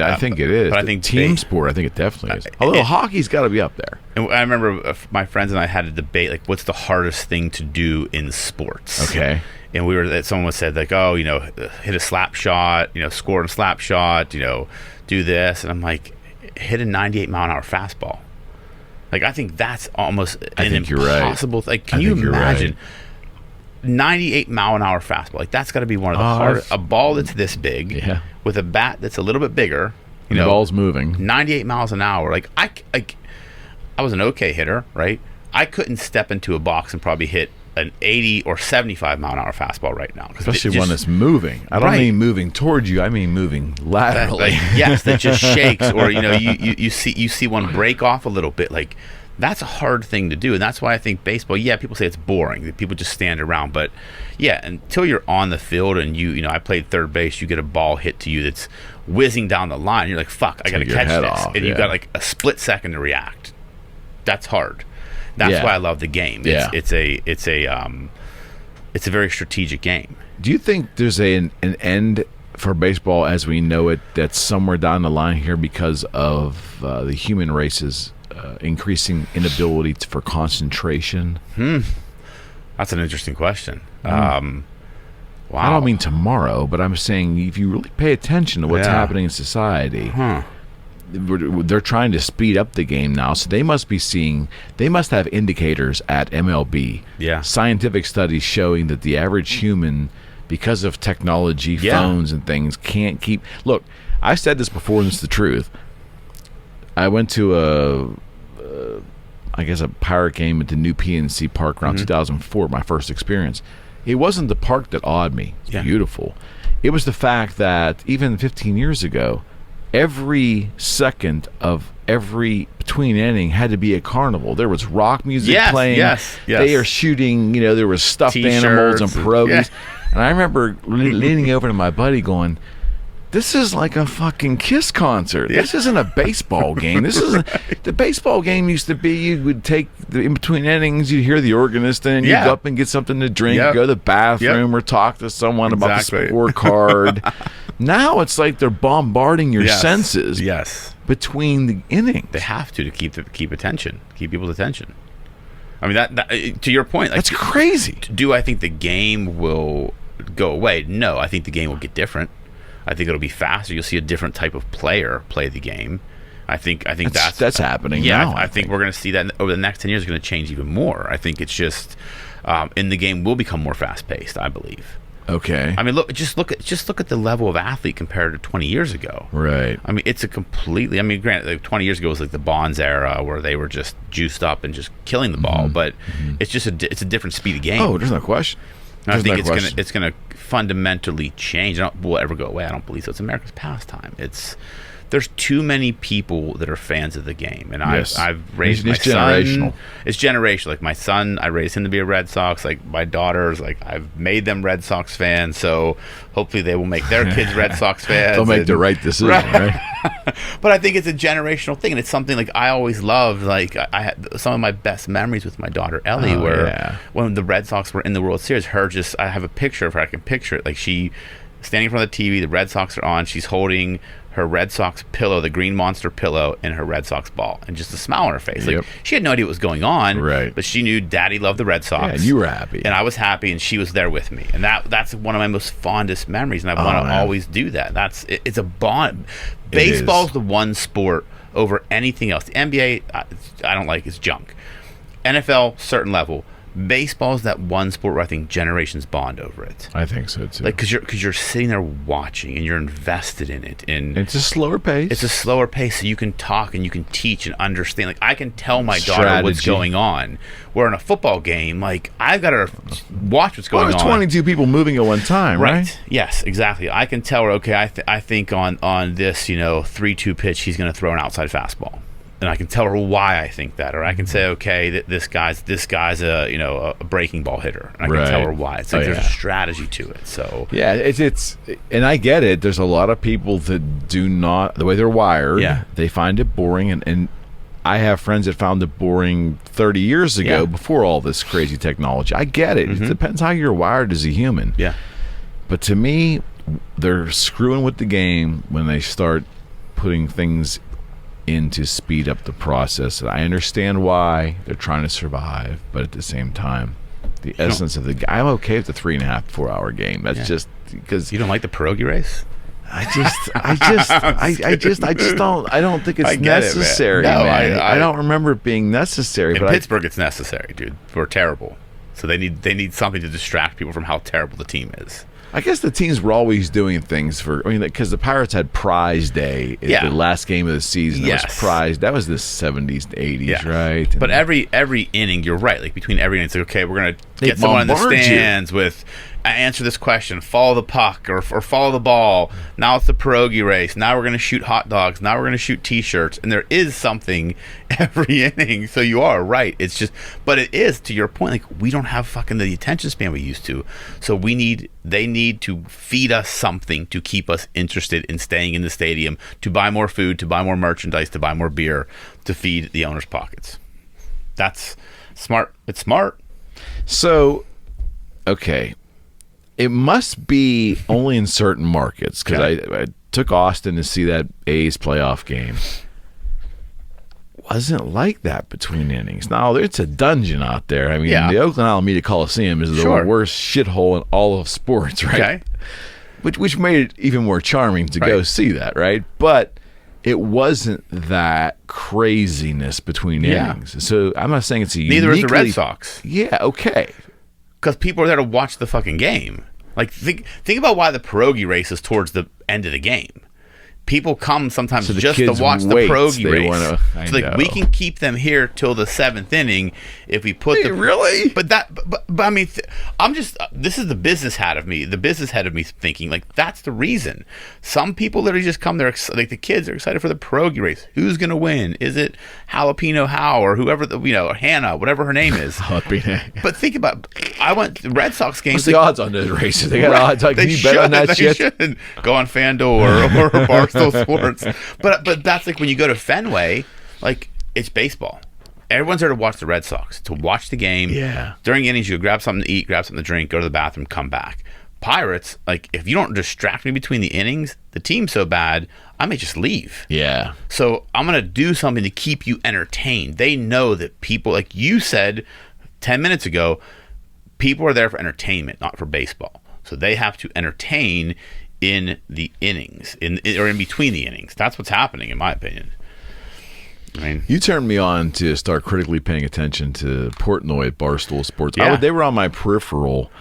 is. But I think team sport. I think it definitely is. Although hockey's got to be up there. And I remember my friends and I had a debate, like, what's the hardest thing to do in sports? Okay. And someone said, like, oh, hit a slap shot, score a slap shot, do this. And I'm like, hit a 98 mile an hour fastball. Like, I think that's almost an impossible thing. Like, can you imagine 98 mile an hour fastball? Like, that's got to be one of the hardest. A ball that's this big with a bat that's a little bit bigger. The ball's moving 98 miles an hour. Like, I was an okay hitter, right? I couldn't step into a box and probably hit an 80 or 75 mile an hour fastball right now. Especially one that's moving. I don't mean moving towards you. I mean moving laterally. Yes, that just shakes. Or, you see one break off a little bit. Like, that's a hard thing to do. And that's why I think baseball, people say it's boring, that people just stand around. But, until you're on the field and I played third base, you get a ball hit to you that's whizzing down the line. You're like, fuck, I got to catch this. And you've got like a split second to react. That's hard. That's why I love the game. It's a very strategic game. Do you think there's an end for baseball as we know it that's somewhere down the line here because of the human race's increasing inability for concentration? That's an interesting question. Wow. I don't mean tomorrow, but I'm saying if you really pay attention to what's happening in society, they're trying to speed up the game now, so they must have indicators at MLB, scientific studies showing that the average human, because of technology, phones and things, can't keep. Look, I said this before, and it's the truth. I went to a Pirate game at the new PNC Park around 2004, my first experience. It wasn't the park that awed me. It's beautiful. It was the fact that even 15 years ago, every second of every between inning had to be a carnival. There was rock music playing. Yes. They are shooting, there was stuffed T-shirts animals and pierogies. And I remember leaning over to my buddy going, this is like a fucking Kiss concert. This isn't a baseball game. This isn't. The baseball game used to be you would take in between innings, you'd hear the organist, and you'd go up and get something to drink, go to the bathroom, or talk to someone about the scorecard. Now it's like they're bombarding your senses between the innings. They have to keep attention, keep people's attention. I mean, that to your point, like, that's crazy. Do I think the game will go away? No, I think the game will get different. I think it'll be faster. You'll see a different type of player play the game. I think that's happening now. I think we're going to see that over the next 10 years. It's going to change even more. I think it's just in the game will become more fast paced, I believe. Okay. I mean, look at the level of athlete compared to 20 years ago. Right. I mean, it's a completely. I mean, granted, like 20 years ago was like the Bonds era where they were just juiced up and just killing the ball, but it's just it's a different speed of game. Oh, there's no question. I think it's gonna fundamentally change. Will ever go away? I don't believe so. It's America's pastime. There's too many people that are fans of the game, and I've raised my son. Generational. It's generational. Like my son, I raised him to be a Red Sox. Like my daughters, like I've made them Red Sox fans. So hopefully they will make their kids Red Sox fans. They'll make the right decision, right? But I think it's a generational thing, and it's something like I always loved. Like I had some of my best memories with my daughter Ellie, when the Red Sox were in the World Series. I have a picture of her. I can picture it. Like she standing in front of the TV. The Red Sox are on. She's holding her Red Sox pillow, the green monster pillow, and her Red Sox ball, and just a smile on her face. Like she had no idea what was going on, right? But she knew Daddy loved the Red Sox. Yeah, and you were happy, and I was happy, and she was there with me, and that's one of my most fondest memories, and I want to always do that. It's a bond. Baseball's the one sport over anything else. The NBA, I don't like. It's junk. NFL, certain level. Baseball's that one sport where I think generations bond over it. I think so too. Like because you're sitting there watching and you're invested in it, and it's a slower pace. It's a slower pace, so you can talk and you can teach and understand. Like I can tell my daughter what's going on. Where in a football game, like I've got to watch what's going on. There's 22 people moving at one time, right? Yes, exactly. I can tell her. Okay, I think on this 3-2 pitch, he's going to throw an outside fastball. And I can tell her why I think that, or I can say, okay, that this guy's a breaking ball hitter, and I can tell her why. It's like there's a strategy to it. So it's and I get it. There's a lot of people that do not, the way they're wired, they find it boring, and I have friends that found it boring 30 years ago before all this crazy technology. I get it. It depends how you're wired as a human. Yeah. But to me, they're screwing with the game when they start putting things in to speed up the process. And I understand why they're trying to survive, but at the same time, the essence of the game, I'm okay with the 3.5, 4 hour game. That's just because you don't like the pierogi race. I don't think it's necessary, man. I don't remember it being necessary. In but Pittsburgh, it's necessary, dude. We're terrible. So they need something to distract people from how terrible the team is. I guess the teams were always doing things because the Pirates had Prize Day at the last game of the season. It was Prize. That was the 70s, 80s, right? And but every inning, you're right. Like between every inning, it's like, okay, we're gonna get someone in the stands with answer this question, follow the puck or follow the ball. Now it's the pierogi race. Now we're gonna shoot hot dogs. Now we're gonna shoot T-shirts. And there is something every inning. So you are right. It's just, but it is to your point. Like we don't have fucking the attention span we used to. So they need to feed us something to keep us interested in staying in the stadium, to buy more food, to buy more merchandise, to buy more beer, to feed the owners' pockets. That's smart. It's smart. So, okay. It must be only in certain markets because I took Austin to see that A's playoff game. Wasn't like that between innings. Now, it's a dungeon out there. I mean, the Oakland Alameda Coliseum is the worst shithole in all of sports, right? Okay. Which made it even more charming to go see that, right? But it wasn't that craziness between innings. So I'm not saying it's a Neither is the Red Sox. Yeah, okay. Because people are there to watch the fucking game. Like, think about why the pierogi race is towards the end of the game. People come sometimes just to watch the pierogi race. So like we can keep them here till the 7th inning if we put them. Really? But I mean, I'm just. This is the business head of me. The business head of me thinking like that's the reason. Some people literally just come there like the kids are excited for the pierogi race. Who's gonna win? Is it Jalapeno How or whoever or Hannah, whatever her name is? Jalapeno. But think about. I went to the Red Sox games. What's the odds on those races? They got odds. Like, can you bet on that shit? Should. Go on FanDuel or Barstool Sports. But that's like when you go to Fenway, like it's baseball. Everyone's there to watch the Red Sox, to watch the game. Yeah. During innings, you grab something to eat, grab something to drink, go to the bathroom, come back. Pirates, like if you don't distract me between the innings, the team's so bad, I may just leave. Yeah. So I'm gonna do something to keep you entertained. They know that people, like you said 10 minutes ago, people are there for entertainment, not for baseball. So they have to entertain in the innings, or in between the innings. That's what's happening, in my opinion. I mean, you turned me on to start critically paying attention to Portnoy at Barstool Sports. Yeah. They were on my peripheral.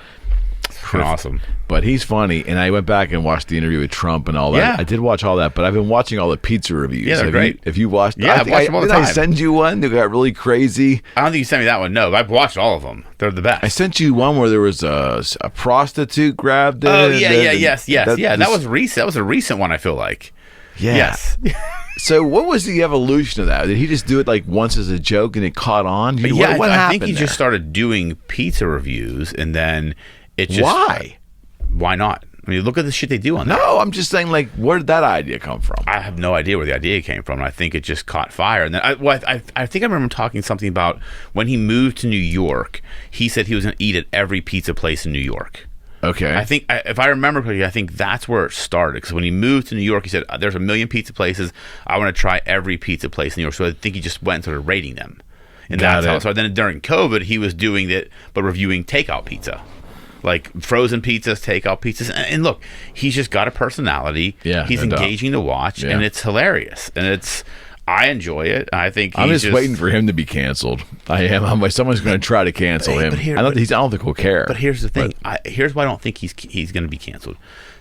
Awesome. But he's funny, and I went back and watched the interview with Trump and all that. Yeah. I did watch all that, but I've been watching all the pizza reviews. Yeah, they're great. If you watched, yeah, I've watched them all the time. Did I send you one that got really crazy? I don't think you sent me that one. No, I've watched all of them. They're the best. I sent you one where there was a prostitute grabbed it. Oh yeah, yes. That was recent. That was a recent one. I feel like. Yeah. Yes. So what was the evolution of that? Did he just do it like once as a joke and it caught on? What happened I think he there? just started doing pizza reviews, and then it just. Why? Why not? I mean, look at the shit they do on there. No, I'm just saying, like, where did that idea come from? I have no idea where the idea came from. And I think it just caught fire. And then I think I remember talking something about when he moved to New York, he said he was going to eat at every pizza place in New York. Okay. I think, if I remember correctly, I think that's where it started. Because when he moved to New York, he said, there's a million pizza places. I want to try every pizza place in New York. So I think he just went and started rating them. And that's how. So then during COVID, he was doing it, but reviewing takeout pizza. Like frozen pizzas, takeout pizzas, and look, he's just got a personality. Yeah, he's engaging to watch, and it's hilarious, and I enjoy it. I think I'm just waiting for him to be canceled. I am. I'm like, someone's going to try to cancel him. I don't think he'll care. But here's the thing. Here's why I don't think he's going to be canceled,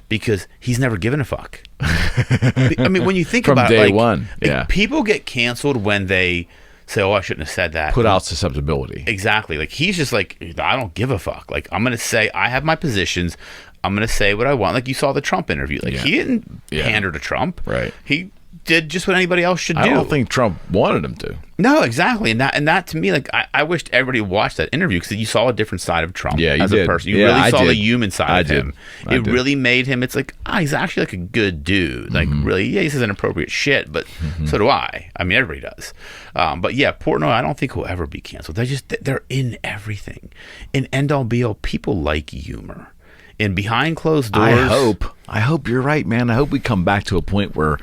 because he's never given a fuck. I mean, when you think about it, from day one, people get canceled when they say, "Oh, I shouldn't have said that." Put out susceptibility. Exactly. Like he's just like, I don't give a fuck. Like I'm gonna say I have my positions. I'm gonna say what I want. Like you saw the Trump interview. Like he didn't pander to Trump. Right. He did just what anybody else should do. I don't think Trump wanted him to. No, exactly. And that to me, like I wished everybody watched that interview because you saw a different side of Trump as a person. You really saw the human side of him. It really made him. It's like he's actually like a good dude. Like really, he says inappropriate shit, but so do I. I mean, everybody does. But yeah, Portnoy, I don't think he'll ever be canceled. They're in everything. In end all be all, people like humor. in behind closed doors. I hope you're right, man. I hope we come back to a point where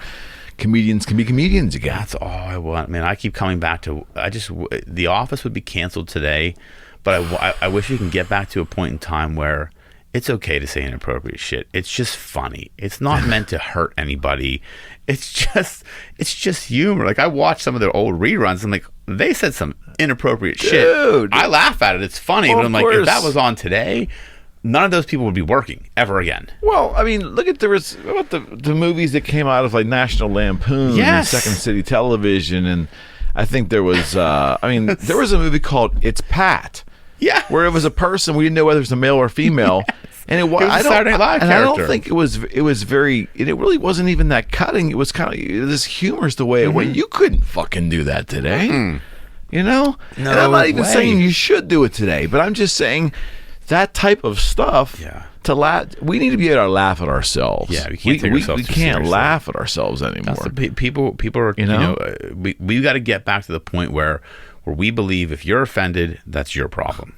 comedians can be comedians again. That's all I want, man. I keep coming back to. The Office would be canceled today, but I wish we can get back to a point in time where it's okay to say inappropriate shit. It's just funny. It's not meant to hurt anybody. It's just humor. Like, I watched some of their old reruns and like they said some inappropriate shit. I laugh at it. It's funny, but I'm like, if that was on today, none of those people would be working ever again. Well, I mean, look at the movies that came out of like National Lampoon and Second City Television, and I think there was there was a movie called It's Pat. Yeah, where it was a person, we didn't know whether it was a male or female, and it was a Saturday Night Live character. I don't think it was very. It really wasn't even that cutting. It was kind of this humor's the way it went. You couldn't fucking do that today, you know. No, and I'm not even saying you should do it today, but I'm just saying that type of stuff. Yeah. To laugh, we need to be able to laugh at ourselves. Yeah, we can't take ourselves. We can't laugh at ourselves anymore. People are. You know, we've got to get back to the point where we believe if you're offended, that's your problem.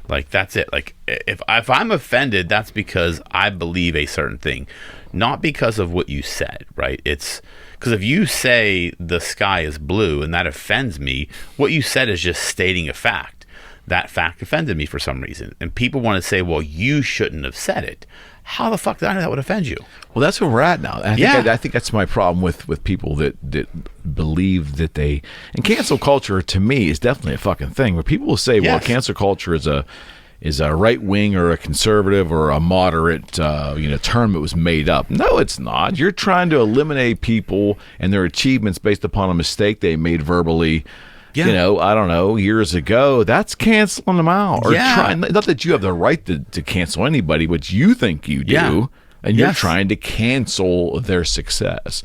Like, that's it. Like, if I'm offended, that's because I believe a certain thing, not because of what you said, right? It's because if you say the sky is blue and that offends me, what you said is just stating a fact. That fact offended me for some reason. And people want to say, well, you shouldn't have said it. How the fuck did I know that would offend you? Well, that's where we're at now. I think that's my problem with people that believe that they... And cancel culture, to me, is definitely a fucking thing. But people will say, well, cancel culture is a right wing or a conservative or a moderate term that was made up. No, it's not. You're trying to eliminate people and their achievements based upon a mistake they made verbally. Yeah. I don't know, years ago. That's canceling them out. Or trying, not that you have the right to cancel anybody, but you think you do. Yeah. And you're trying to cancel their success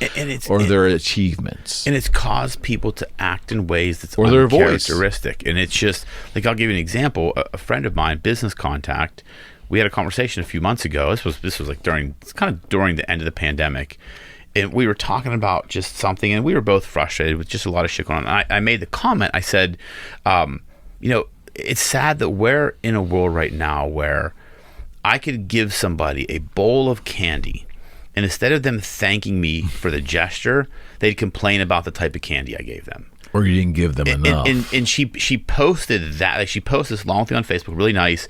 or their achievements. And it's caused people to act in ways that's or their voice. Uncharacteristic. And it's just, like, I'll give you an example. A friend of mine, business contact, we had a conversation a few months ago. This was like during the end of the pandemic. And we were talking about just something, and we were both frustrated with just a lot of shit going on. And I made the comment, I said, it's sad that we're in a world right now where I could give somebody a bowl of candy, and instead of them thanking me for the gesture, they'd complain about the type of candy I gave them. Or you didn't give them enough. And she posted that. Like, she posted this long thing on Facebook, really nice.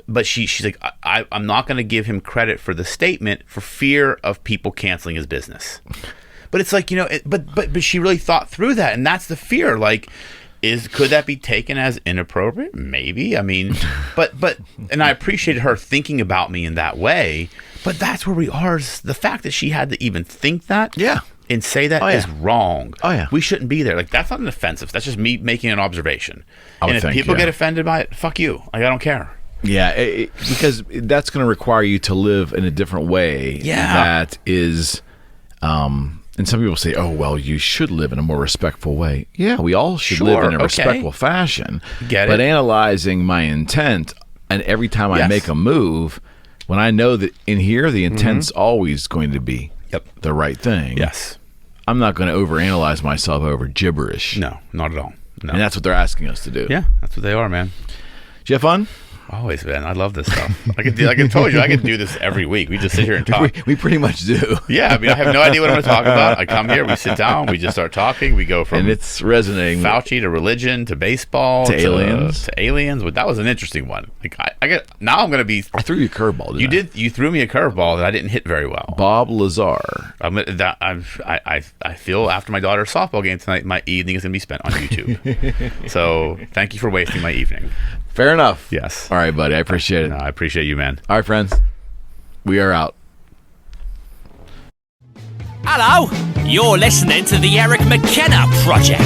But she's like, I'm not going to give him credit for the statement for fear of people canceling his business. But it's like, but she really thought through that, and that's the fear. Like, could that be taken as inappropriate? Maybe. I mean, but and I appreciated her thinking about me in that way. But that's where we are. Is the fact that she had to even think that. Yeah. And say that is wrong. Oh, yeah. We shouldn't be there. Like, that's not an offensive. That's just me making an observation. And if people get offended by it, fuck you. Like, I don't care. Yeah, because that's going to require you to live in a different way. Yeah. That is, and some people say, oh, well, you should live in a more respectful way. Yeah, we all should live in a respectful fashion. Get it. But analyzing my intent, and every time I make a move, when I know that in here, the intent's always going to be the right thing. Yes. I'm not going to overanalyze myself over gibberish. No, not at all. No. And that's what they're asking us to do. Yeah, that's what they are, man. Did you have fun? Always, man. I love this stuff. Like I told you, I could do this every week. We just sit here and talk. We pretty much do. Yeah, I mean, I have no idea what I'm going to talk about. I come here, we sit down, we just start talking. We go from and it's resonating. Fauci to religion to baseball to aliens. To aliens. Well, that was an interesting one. Like I get now. I'm going to be. I threw you a curveball. You threw me a curveball that I didn't hit very well. Bob Lazar. I feel after my daughter's softball game tonight, my evening is going to be spent on YouTube. So thank you for wasting my evening. Fair enough. Yes. All right, buddy. I appreciate it. No, I appreciate you, man. All right, friends. We are out. Hello. You're listening to the Eric McKenna Project.